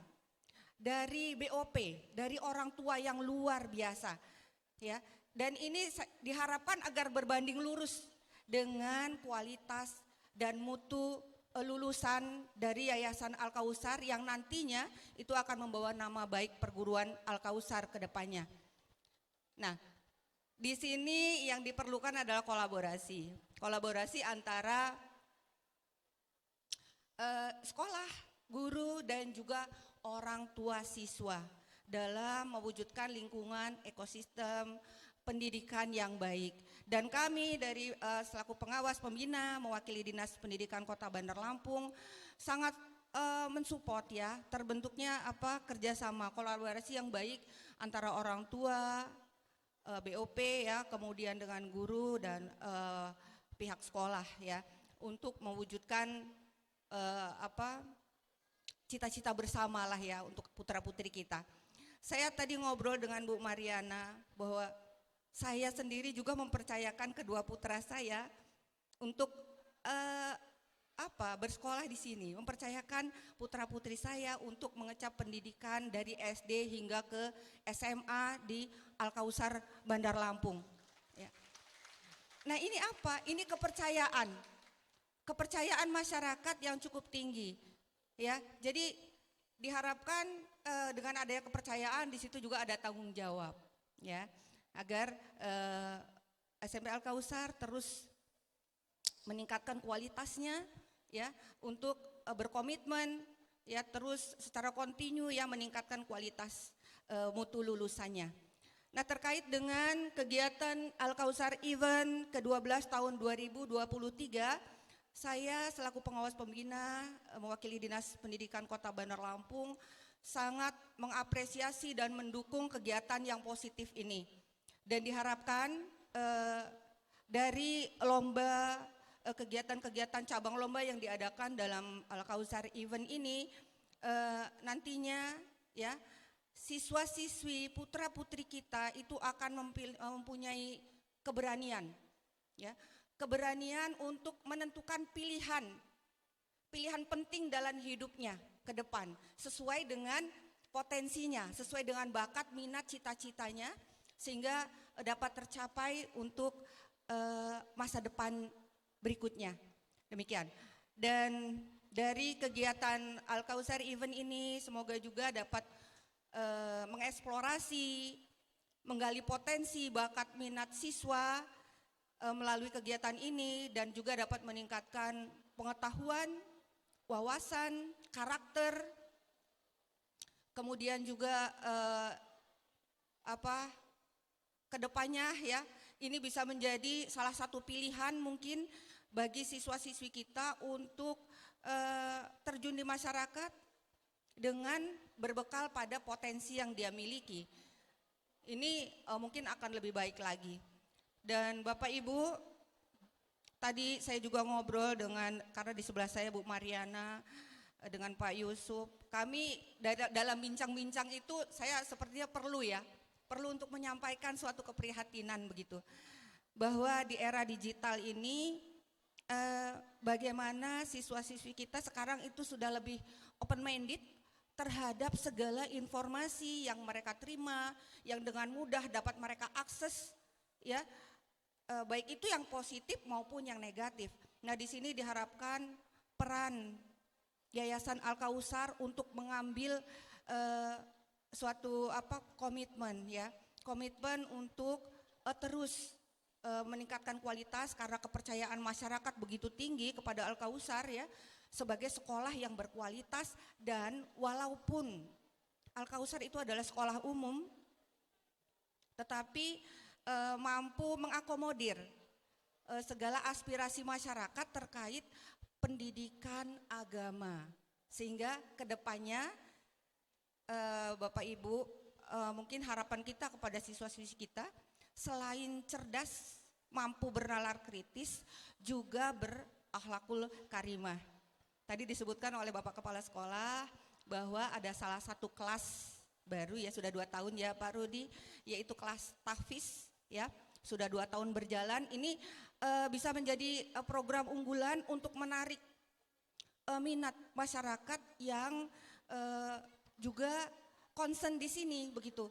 dari BOP, dari orang tua yang luar biasa, ya. Dan ini diharapkan agar berbanding lurus dengan kualitas dan mutu lulusan dari Yayasan Al-Kautsar yang nantinya itu akan membawa nama baik perguruan Al-Kautsar ke depannya. Nah, di sini yang diperlukan adalah kolaborasi antara sekolah, guru, dan juga orang tua siswa dalam mewujudkan lingkungan ekosistem pendidikan yang baik. Dan kami dari selaku pengawas pembina mewakili Dinas Pendidikan Kota Bandar Lampung sangat mensupport ya terbentuknya kerjasama kolaborasi yang baik antara orang tua, BOP ya, kemudian dengan guru dan pihak sekolah ya untuk mewujudkan cita-cita bersama lah ya untuk putra-putri kita. Saya tadi ngobrol dengan Bu Mariana bahwa saya sendiri juga mempercayakan kedua putra saya untuk bersekolah di sini, mempercayakan putra-putri saya untuk mengecap pendidikan dari SD hingga ke SMA di Al-Kautsar Bandar Lampung. Ya. Nah ini apa? Ini kepercayaan masyarakat yang cukup tinggi. Ya, jadi diharapkan dengan adanya kepercayaan di situ juga ada tanggung jawab, ya, agar SMP Al-Kautsar terus meningkatkan kualitasnya, ya, untuk berkomitmen, ya, terus secara kontinu ya meningkatkan kualitas mutu lulusannya. Nah, terkait dengan kegiatan Al-Kautsar Event ke-12 tahun 2023, saya selaku pengawas pembina mewakili Dinas Pendidikan Kota Bandar Lampung sangat mengapresiasi dan mendukung kegiatan yang positif ini. Dan diharapkan dari lomba kegiatan-kegiatan cabang lomba yang diadakan dalam Al-Kautsar Event ini nantinya ya siswa-siswi putra-putri kita itu akan mempunyai keberanian ya. Keberanian untuk menentukan pilihan penting dalam hidupnya ke depan sesuai dengan potensinya, sesuai dengan bakat, minat, cita-citanya sehingga dapat tercapai untuk masa depan berikutnya. Demikian. Dan dari kegiatan Al-Kautsar Event ini semoga juga dapat mengeksplorasi, menggali potensi, bakat, minat siswa melalui kegiatan ini dan juga dapat meningkatkan pengetahuan, wawasan, karakter, kemudian juga kedepannya ya, ini bisa menjadi salah satu pilihan mungkin bagi siswa-siswi kita untuk terjun di masyarakat dengan berbekal pada potensi yang dia miliki. Ini mungkin akan lebih baik lagi. Dan Bapak Ibu, tadi saya juga ngobrol dengan, karena di sebelah saya Bu Mariana, dengan Pak Yusuf, kami dalam bincang-bincang itu saya sepertinya perlu untuk menyampaikan suatu keprihatinan begitu, bahwa di era digital ini bagaimana siswa-siswi kita sekarang itu sudah lebih open minded terhadap segala informasi yang mereka terima, yang dengan mudah dapat mereka akses, ya, baik itu yang positif maupun yang negatif. Nah, di sini diharapkan peran Yayasan Al-Kautsar untuk mengambil suatu komitmen, ya, komitmen untuk terus meningkatkan kualitas, karena kepercayaan masyarakat begitu tinggi kepada Al-Kautsar, ya, sebagai sekolah yang berkualitas. Dan walaupun Al-Kautsar itu adalah sekolah umum, tetapi mampu mengakomodir segala aspirasi masyarakat terkait pendidikan agama, sehingga kedepannya Bapak Ibu, mungkin harapan kita kepada siswa-siswi kita, selain cerdas, mampu bernalar kritis, juga berakhlakul karimah. Tadi disebutkan oleh Bapak Kepala Sekolah bahwa ada salah satu kelas baru, ya, sudah 2 tahun ya Pak Rudi, yaitu kelas tahfiz, ya, sudah 2 tahun berjalan. Ini bisa menjadi program unggulan untuk menarik minat masyarakat yang juga concern di sini begitu.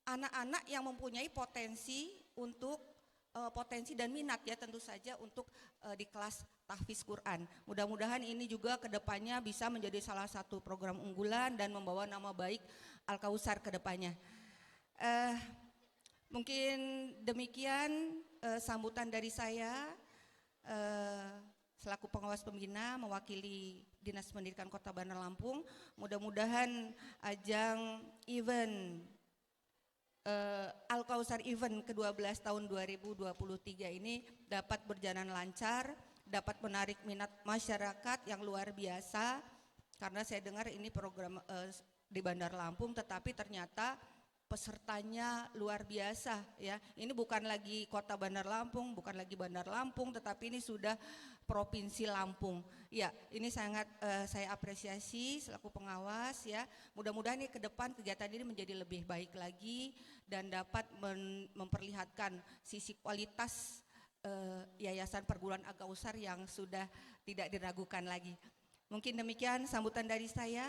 Anak-anak yang mempunyai potensi dan minat, ya, tentu saja untuk di kelas tahfiz Quran. Mudah-mudahan ini juga kedepannya bisa menjadi salah satu program unggulan dan membawa nama baik Al-Kautsar kedepannya. Mungkin demikian sambutan dari saya selaku pengawas pembina mewakili Dinas Pendidikan Kota Bandar Lampung. Mudah-mudahan ajang event Al-Kautsar event ke-12 tahun 2023 ini dapat berjalan lancar, dapat menarik minat masyarakat yang luar biasa, karena saya dengar ini program di Bandar Lampung, tetapi ternyata pesertanya luar biasa, ya. Ini bukan lagi Kota Bandar Lampung, bukan lagi Bandar Lampung, tetapi ini sudah Provinsi Lampung. Ya, ini sangat saya apresiasi selaku pengawas, ya. Mudah-mudahan ini ke depan kegiatan ini menjadi lebih baik lagi dan dapat memperlihatkan sisi kualitas Yayasan Perguruan Al-Kautsar yang sudah tidak diragukan lagi. Mungkin demikian sambutan dari saya.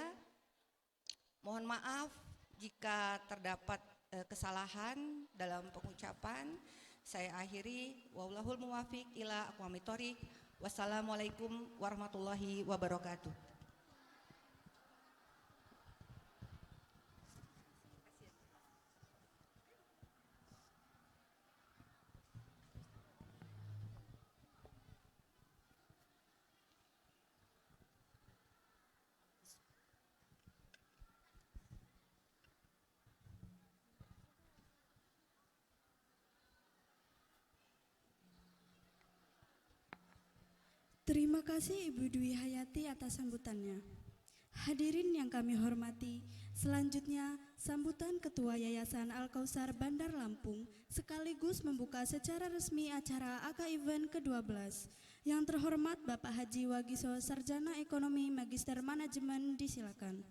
Mohon maaf jika terdapat kesalahan dalam pengucapan. Saya akhiri, wallahul muwafiq ila aqwamit thoriq. Wassalamualaikum warahmatullahi wabarakatuh. Terima kasih Ibu Dwi Hayati atas sambutannya. Hadirin yang kami hormati, selanjutnya sambutan Ketua Yayasan Al-Kautsar Bandar Lampung sekaligus membuka secara resmi acara AK Event ke-12. Yang terhormat Bapak Haji Wagiso, Sarjana Ekonomi Magister Manajemen, disilakan.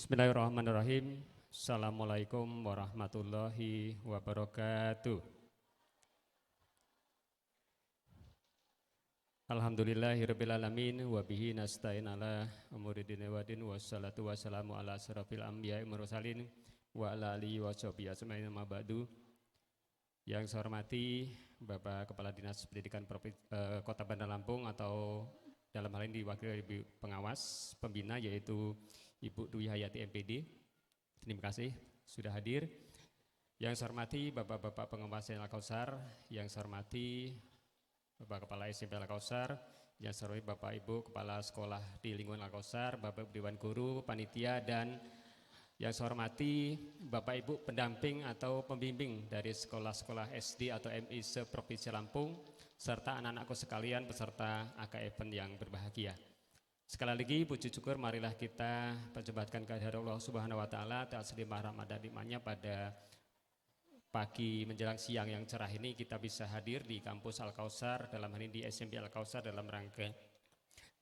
Bismillahirrahmanirrahim. Assalamualaikum warahmatullahi wabarakatuh. Alhamdulillahirrabbilalamin. Wabihi nasta'in ala umuri dini wa din. Wassalatu wassalamu ala asrafil anbiya'i mursalin wa ala alihi wa sahbihi asma'in ma ba'du. Yang saya hormati Bapak Kepala Dinas Pendidikan Kota Bandar Lampung atau dalam hal ini diwakili Ibu Pengawas Pembina yaitu Ibu Dwi Hayati MPD. Terima kasih sudah hadir. Yang saya hormati Bapak-Bapak Pengawas Al-Kausar, yang saya hormati Bapak Kepala SMP Al-Kausar, yang saya hormati Bapak Ibu Kepala Sekolah di lingkungan Al-Kausar, Bapak Dewan Guru, Panitia, dan yang saya hormati Bapak Ibu pendamping atau pembimbing dari sekolah-sekolah SD atau MI se-Provinsi Lampung, serta anak-anakku sekalian peserta AK Event yang berbahagia. Sekali lagi puji syukur marilah kita percobatkan kehadirat Allah Subhanahu wa taala atas limpah rahmat dan nikmatnya pada pagi menjelang siang yang cerah ini kita bisa hadir di kampus Al-Kausar, dalam hal ini di SMP Al-Kausar dalam rangka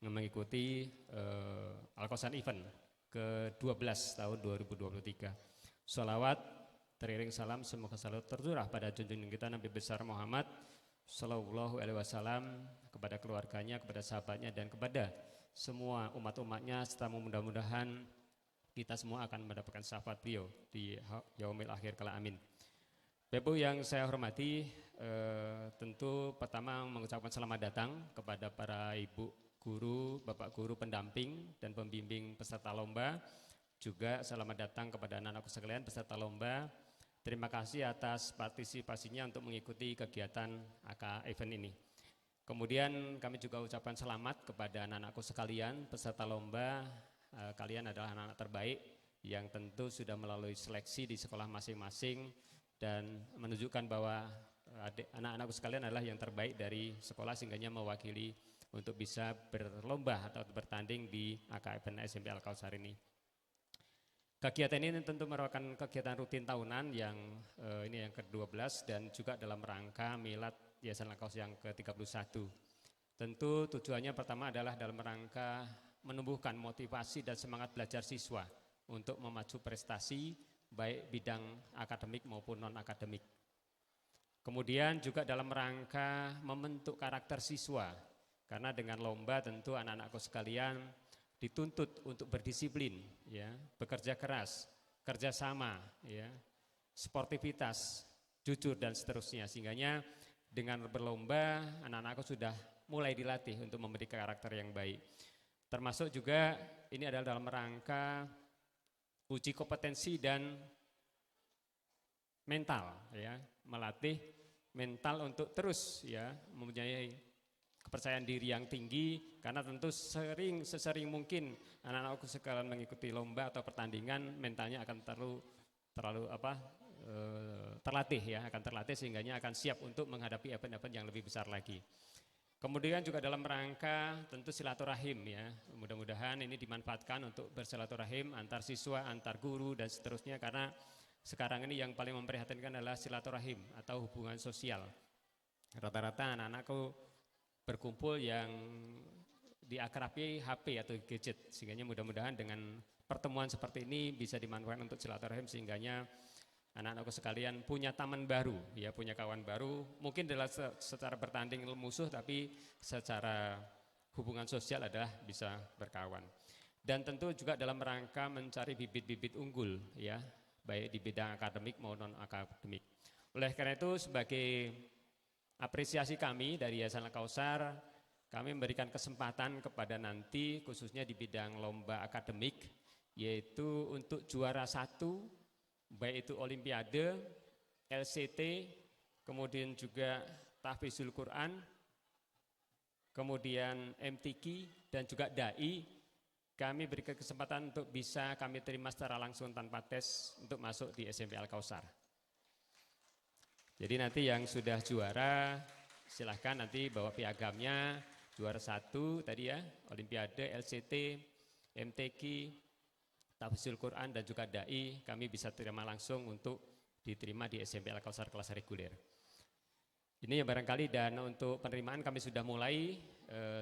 mengikuti Al-Kausar Event ke-12 tahun 2023. Sholawat teriring salam semoga selalu tercurah pada junjungan kita Nabi besar Muhammad Sallallahu Alaihi Wasallam, kepada keluarganya, kepada sahabatnya, dan kepada semua umat-umatnya, serta mudah-mudahan kita semua akan mendapatkan syafaat beliau di yaumil akhir kala, amin. Bapak yang saya hormati, tentu pertama mengucapkan selamat datang kepada para ibu guru, bapak guru pendamping dan pembimbing peserta lomba. Juga selamat datang kepada anak-anakku sekalian peserta lomba. Terima kasih atas partisipasinya untuk mengikuti kegiatan AK Event ini. Kemudian kami juga ucapkan selamat kepada anak-anakku sekalian peserta lomba. Kalian adalah anak-anak terbaik yang tentu sudah melalui seleksi di sekolah masing-masing dan menunjukkan bahwa anak-anakku sekalian adalah yang terbaik dari sekolah sehingga mewakili untuk bisa berlomba atau bertanding di AK Event SMP Al-Kausar ini. Kegiatan ini tentu merupakan kegiatan rutin tahunan yang ini yang ke-12 dan juga dalam rangka milad Yayasan Al-Kausar yang ke-31. Tentu tujuannya pertama adalah dalam rangka menumbuhkan motivasi dan semangat belajar siswa untuk memacu prestasi baik bidang akademik maupun non-akademik. Kemudian juga dalam rangka membentuk karakter siswa, karena dengan lomba tentu anak-anakku sekalian dituntut untuk berdisiplin, ya, bekerja keras, kerjasama, ya, sportivitas, jujur dan seterusnya. Sehingganya dengan berlomba anak-anakku sudah mulai dilatih untuk memberi karakter yang baik. Termasuk juga ini adalah dalam rangka uji kompetensi dan mental, ya, melatih mental untuk terus, ya, mempunyai kepercayaan diri yang tinggi, karena tentu sesering mungkin anak-anakku sekalian mengikuti lomba atau pertandingan mentalnya akan terlatih, ya, akan terlatih sehingganya akan siap untuk menghadapi event-event yang lebih besar lagi. Kemudian juga dalam rangka tentu silaturahim, ya, mudah-mudahan ini dimanfaatkan untuk bersilaturahim antar siswa, antar guru dan seterusnya, karena sekarang ini yang paling memprihatinkan adalah silaturahim atau hubungan sosial. Rata-rata anak-anakku berkumpul yang diakrabi HP atau gadget, sehingga mudah-mudahan dengan pertemuan seperti ini bisa dimanfaatkan untuk silaturahim sehingganya anak-anakku sekalian punya teman baru, ya, punya kawan baru, mungkin adalah secara bertanding musuh tapi secara hubungan sosial adalah bisa berkawan. Dan tentu juga dalam rangka mencari bibit-bibit unggul, ya, baik di bidang akademik maupun non-akademik. Oleh karena itu sebagai apresiasi kami dari Yayasan Al-Kausar, kami memberikan kesempatan kepada nanti khususnya di bidang lomba akademik, yaitu untuk juara 1, baik itu Olimpiade, LCT, kemudian juga Tahfizul Quran, kemudian MTQ dan juga DAI, kami berikan kesempatan untuk bisa kami terima secara langsung tanpa tes untuk masuk di SMP Al-Kausar. Jadi nanti yang sudah juara silahkan nanti bawa piagamnya, juara 1 tadi, ya, Olimpiade, LCT, MTQ, Tahfizul Quran dan juga DAI, kami bisa terima langsung untuk diterima di SMP Al-Kausar kelas reguler. Ini ya barangkali, dan untuk penerimaan kami sudah mulai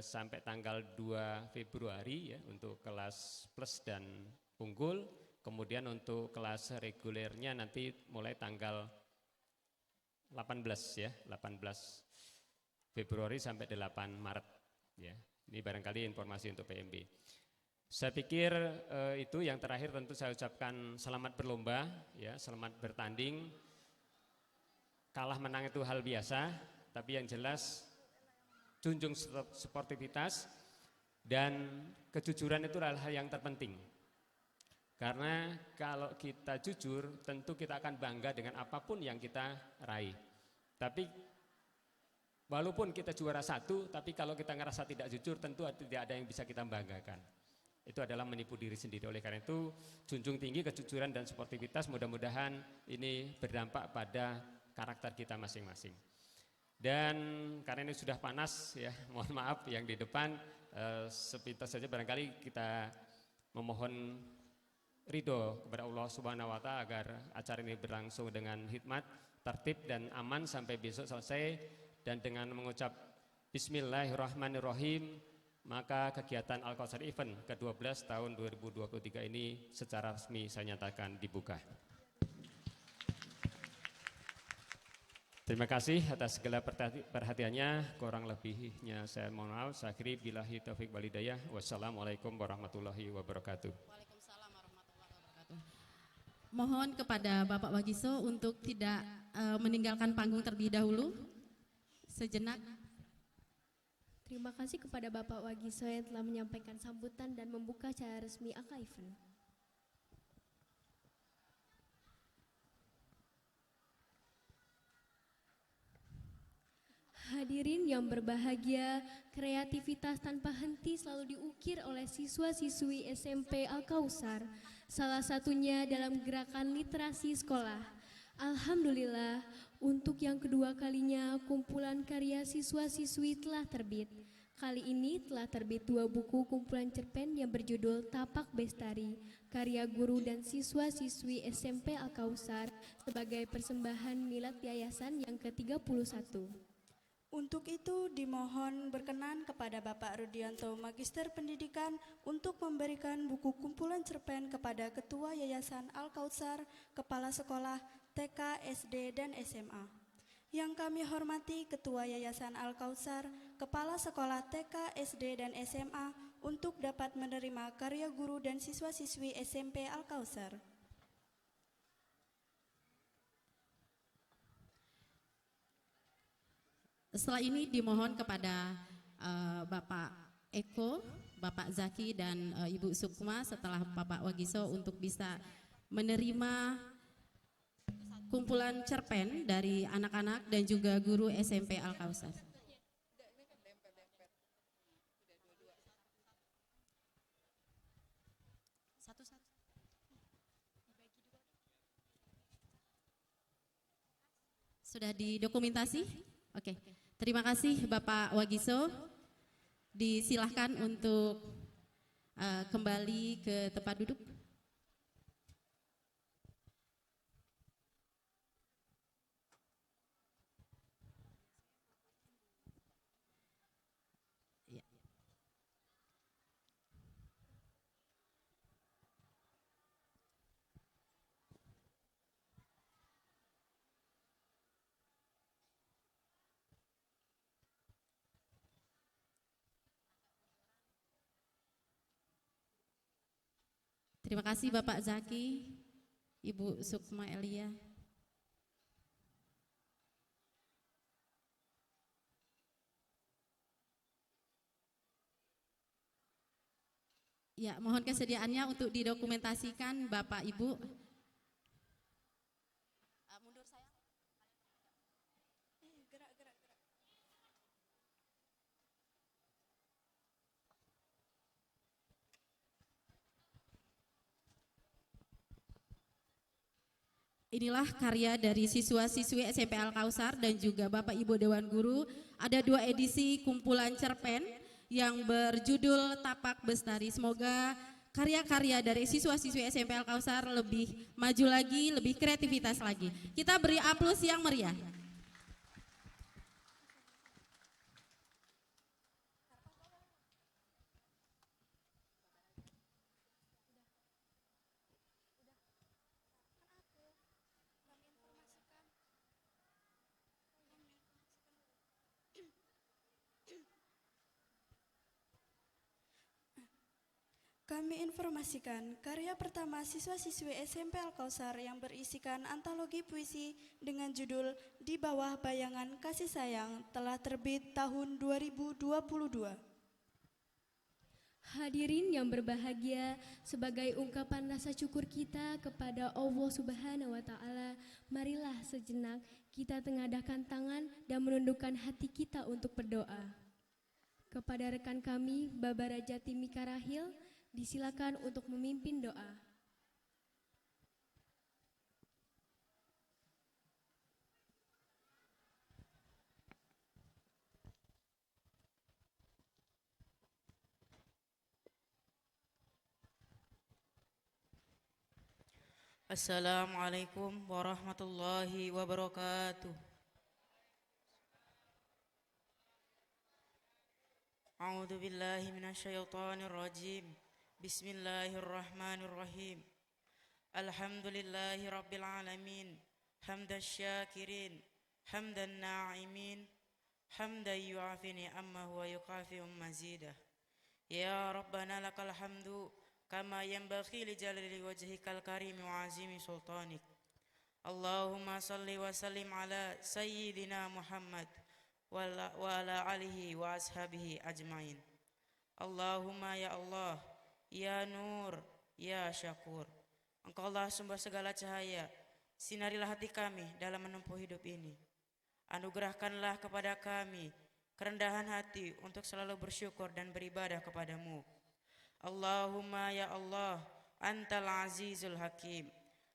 sampai tanggal 2 Februari, ya, untuk kelas plus dan unggul. Kemudian untuk kelas regulernya nanti mulai tanggal 18, ya, 18 Februari sampai 8 Maret, ya. Ini barangkali informasi untuk PMB. Saya pikir itu yang terakhir. Tentu saya ucapkan selamat berlomba, ya, selamat bertanding. kalah menang itu hal biasa, tapi yang jelas junjung sportivitas dan kejujuran itu adalah hal yang terpenting. Karena kalau kita jujur, tentu kita akan bangga dengan apapun yang kita raih. Tapi walaupun kita juara 1, tapi kalau kita ngerasa tidak jujur, tentu tidak ada yang bisa kita banggakan. Itu adalah menipu diri sendiri. Oleh karena itu, junjung tinggi kejujuran dan sportivitas, mudah-mudahan ini berdampak pada karakter kita masing-masing. Dan karena ini sudah panas ya, mohon maaf yang di depan, sepintas saja barangkali kita memohon ridho kepada Allah Subhanahu wa Ta'ala agar acara ini berlangsung dengan hikmat, tertib dan aman sampai besok selesai. Dan dengan mengucap Bismillahirrahmanirrahim, maka kegiatan Al-Kautsar Event ke-12 tahun 2023 ini secara resmi saya nyatakan dibuka. Terima kasih atas segala perhatiannya, kurang lebihnya saya mohon maaf. Saya akhiri billahi taufik walhidayah. Wassalamualaikum warahmatullahi wabarakatuh. Mohon kepada Bapak Wagiso untuk tidak meninggalkan panggung terlebih dahulu sejenak. Terima kasih kepada Bapak Wagiso yang telah menyampaikan sambutan dan membuka acara resmi AK Event. Hadirin yang berbahagia, kreativitas tanpa henti selalu diukir oleh siswa-siswi SMP Al-Kautsar, salah satunya dalam gerakan literasi sekolah. Alhamdulillah, untuk yang kedua kalinya kumpulan karya siswa-siswi telah terbit. Kali ini telah terbit 2 buku kumpulan cerpen yang berjudul Tapak Bestari, karya guru dan siswa-siswi SMP Al-Kautsar sebagai persembahan milad yayasan yang ke-31. Untuk itu dimohon berkenan kepada Bapak Rudianto Magister Pendidikan untuk memberikan buku kumpulan cerpen kepada Ketua Yayasan Al-Kautsar, Kepala Sekolah TK, SD, dan SMA. Yang kami hormati Ketua Yayasan Al-Kautsar, Kepala Sekolah TK, SD, dan SMA untuk dapat menerima karya guru dan siswa-siswi SMP Al-Kautsar. Setelah ini dimohon kepada Bapak Eko, Bapak Zaki, dan Ibu Sukma setelah Bapak Wagiso untuk bisa menerima kumpulan cerpen dari anak-anak dan juga guru SMP Al-Kautsar. Sudah didokumentasi? Oke. Terima kasih Bapak Wagiso. Disilahkan untuk kembali ke tempat duduk. Ya. Terima kasih Bapak Zaki, Ibu Sukma Elia. Ya, mohon kesediaannya untuk didokumentasikan Bapak Ibu. Mundur saya. Gerak. Inilah karya dari siswa-siswi SMP Al-Kautsar dan juga Bapak Ibu Dewan Guru. Ada 2 edisi kumpulan cerpen yang berjudul Tapak Bestari. Semoga karya-karya dari siswa-siswi SMP Al-Kautsar lebih maju lagi, lebih kreativitas lagi. Kita beri aplaus yang meriah. Kami informasikan karya pertama siswa-siswi SMP Al-Kausar yang berisikan antologi puisi dengan judul Di Bawah Bayangan Kasih Sayang telah terbit tahun 2022. Hadirin yang berbahagia, sebagai ungkapan rasa syukur kita kepada Allah Subhanahu wa taala, marilah sejenak kita tengadahkan tangan dan menundukkan hati kita untuk berdoa. Kepada rekan kami, Baba Rajati Mika Rahil, disilakan untuk memimpin doa. Assalamualaikum warahmatullahi wabarakatuh. A'udzu billahi minasyaitonir rajim. Bismillahirrahmanirrahim. Alhamdulillahi rabbil alamin. Hamdasy syakirin, hamdan na'imin, hamdan yu'afi ni'amahu wa yukafi mazidah. Ya Rabbana lakal hamdu kama yanbaghi li jalali wajhikal karim wa azimi sultanik. Allahumma salli wa sallim ala sayyidina Muhammad wa ala alihi wa ashabihi ajmain. Allahumma ya Allah, ya Nur, ya Syakur. Engkau Allah sumber segala cahaya, sinarilah hati kami dalam menempuh hidup ini. Anugerahkanlah kepada kami kerendahan hati untuk selalu bersyukur dan beribadah kepadamu. Allahumma ya Allah, Antal Azizul Hakim.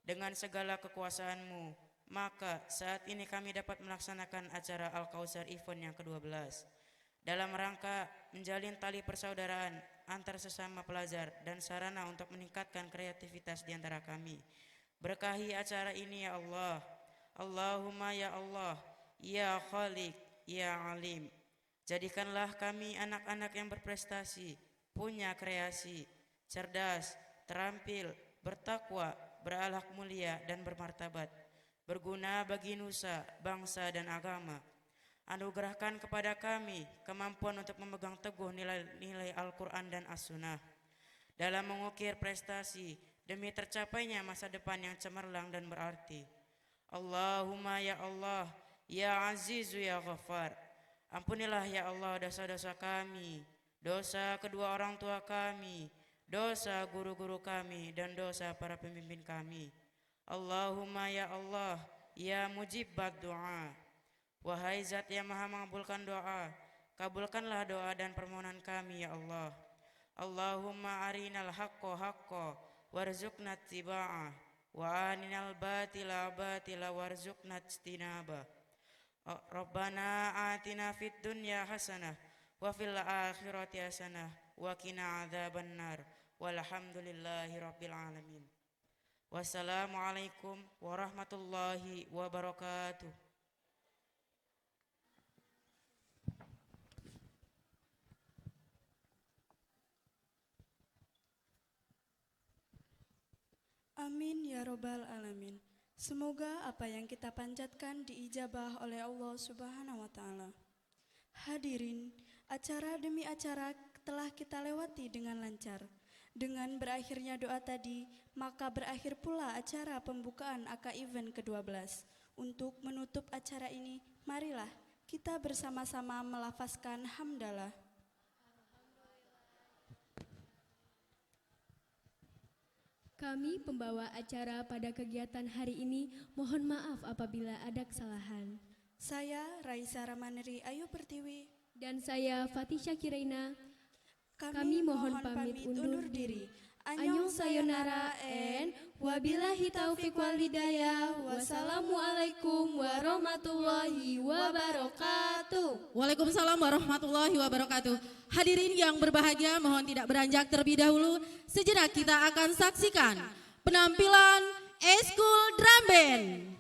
Dengan segala kekuasaanmu, maka saat ini kami dapat melaksanakan acara Al-Kausar Event yang ke-12 dalam rangka menjalin tali persaudaraan antar sesama pelajar dan sarana untuk meningkatkan kreativitas di antara kami. Berkahi acara ini ya Allah. Allahumma ya Allah, ya Khaliq, ya Alim. Jadikanlah kami anak-anak yang berprestasi, punya kreasi, cerdas, terampil, bertakwa, berakhlak mulia dan bermartabat, berguna bagi nusa, bangsa dan agama. Anugerahkan kepada kami kemampuan untuk memegang teguh nilai-nilai Al-Quran dan As-Sunnah dalam mengukir prestasi demi tercapainya masa depan yang cemerlang dan berarti. Allahumma ya Allah, ya Azizu ya Ghaffar. Ampunilah ya Allah dosa-dosa kami, dosa kedua orang tua kami, dosa guru-guru kami, dan dosa para pemimpin kami. Allahumma ya Allah, ya mujibbat doa. Wahai zat yang maha mengabulkan doa, kabulkanlah doa dan permohonan kami ya Allah. Allahumma arinal haqqo haqqo warzuqna tiba'ah, wa arinal batila batila warzuqna ijtinabah. Rabbana atina fid dunya hasanah wa fil akhirati hasanah wa qina adzabannar. Walhamdulillahi rabbil alamin. Wassalamualaikum warahmatullahi wabarakatuh. Amin ya robbal alamin. Semoga apa yang kita panjatkan diijabah oleh Allah Subhanahu wa taala. Hadirin, acara demi acara telah kita lewati dengan lancar. Dengan berakhirnya doa tadi, maka berakhir pula acara pembukaan AK Event ke-12. Untuk menutup acara ini, marilah kita bersama-sama melafazkan hamdalah. Kami pembawa acara pada kegiatan hari ini mohon maaf apabila ada kesalahan. Saya Raisa Ramaneri Ayu Pertiwi Dan saya Fatih Syakiraina. Kami mohon pamit undur diri. Annyeong sayonara and wabillahi taufiq wal hidayah. Wassalamualaikum warahmatullahi wabarakatuh. Waalaikumsalam warahmatullahi wabarakatuh. Hadirin yang berbahagia, mohon tidak beranjak terlebih dahulu. Sejenak kita akan saksikan penampilan Eskul Drum Band.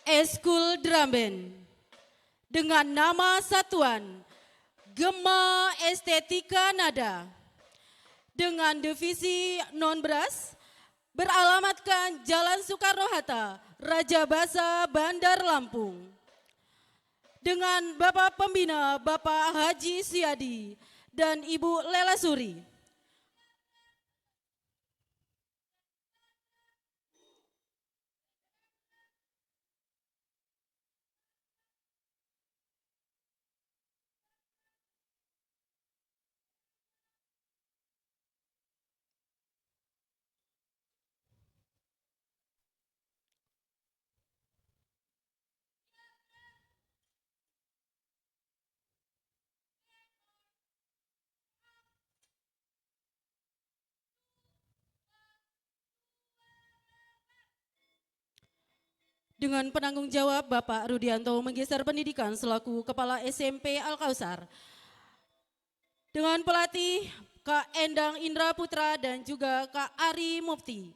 Eskul Drum Band dengan nama satuan Gema Estetika Nada dengan divisi non-brass beralamatkan Jalan Soekarno-Hatta, Raja Basa, Bandar Lampung. Dengan Bapak Pembina Bapak Haji Siadi dan Ibu Lela Suri. Dengan penanggung jawab Bapak Rudianto Menggeser Pendidikan selaku Kepala SMP Al-Kausar. Dengan pelatih Kak Endang Indra Putra dan juga Kak Ari Mufti.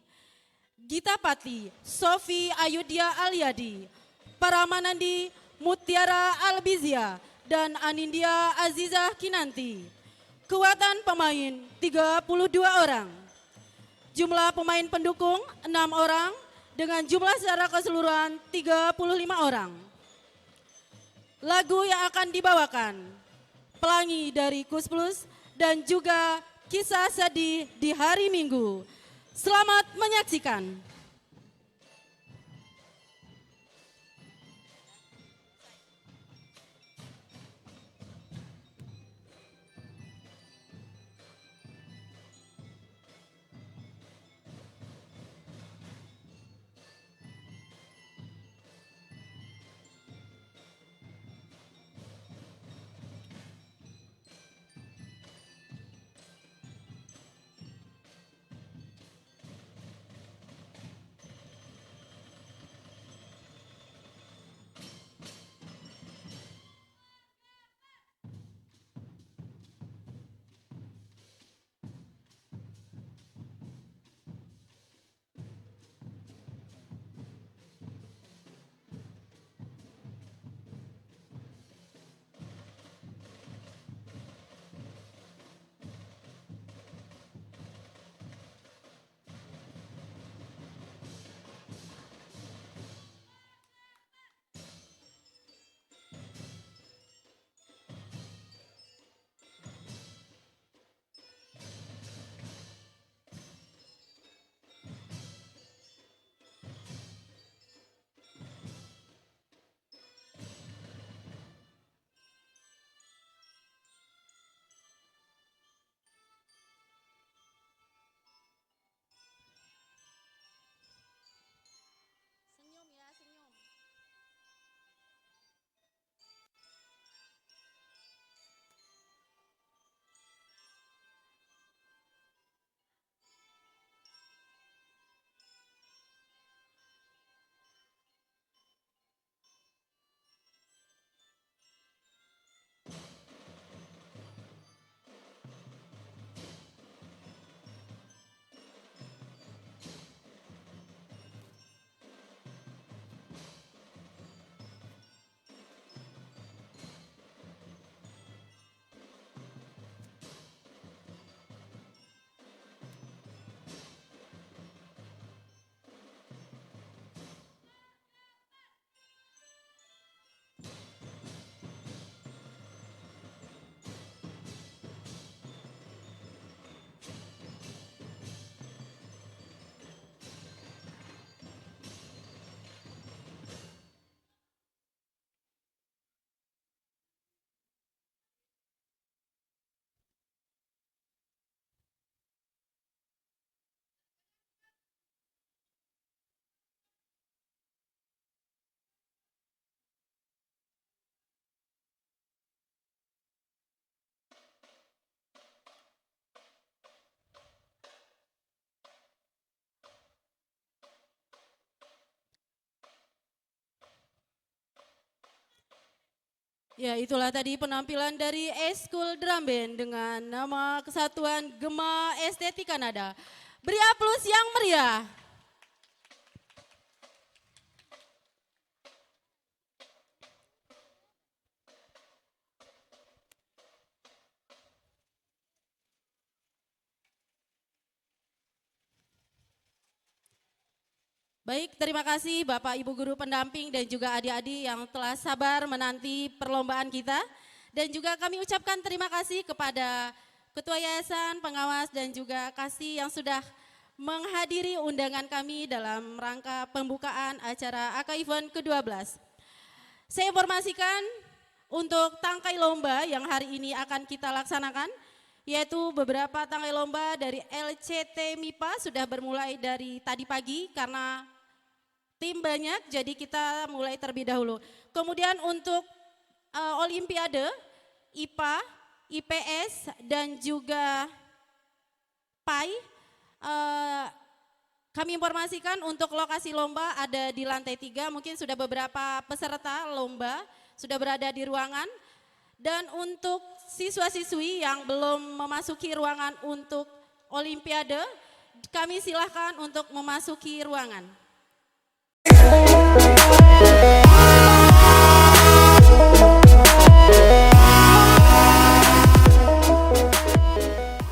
Gita Pati, Sofi Ayudya Aliadi, Paramanandi Mutiara Albizia, dan Anindya Azizah Kinanti. Kekuatan pemain 32 orang. Jumlah pemain pendukung 6 orang. Dengan jumlah secara keseluruhan 35 orang. Lagu yang akan dibawakan, Pelangi dari Kus Plus dan juga Kisah Sedih di Hari Minggu. Selamat menyaksikan. Ya, itulah tadi penampilan dari Eskul Drum Band dengan nama kesatuan Gema Estetika Nada. Beri aplaus yang meriah. Baik, terima kasih Bapak Ibu Guru pendamping dan juga adik-adik yang telah sabar menanti perlombaan kita. Dan juga kami ucapkan terima kasih kepada Ketua Yayasan, pengawas dan juga kasih yang sudah menghadiri undangan kami dalam rangka pembukaan acara AK Event ke-12. Saya informasikan untuk tangkai lomba yang hari ini akan kita laksanakan, yaitu beberapa tangkai lomba dari LCT MIPA sudah bermulai dari tadi pagi karena tim banyak, jadi kita mulai terlebih dahulu. Kemudian untuk Olimpiade, IPA, IPS, dan juga PAI, kami informasikan untuk lokasi lomba ada di lantai 3, mungkin sudah beberapa peserta lomba sudah berada di ruangan. Dan untuk siswa-siswi yang belum memasuki ruangan untuk Olimpiade, kami silahkan untuk memasuki ruangan.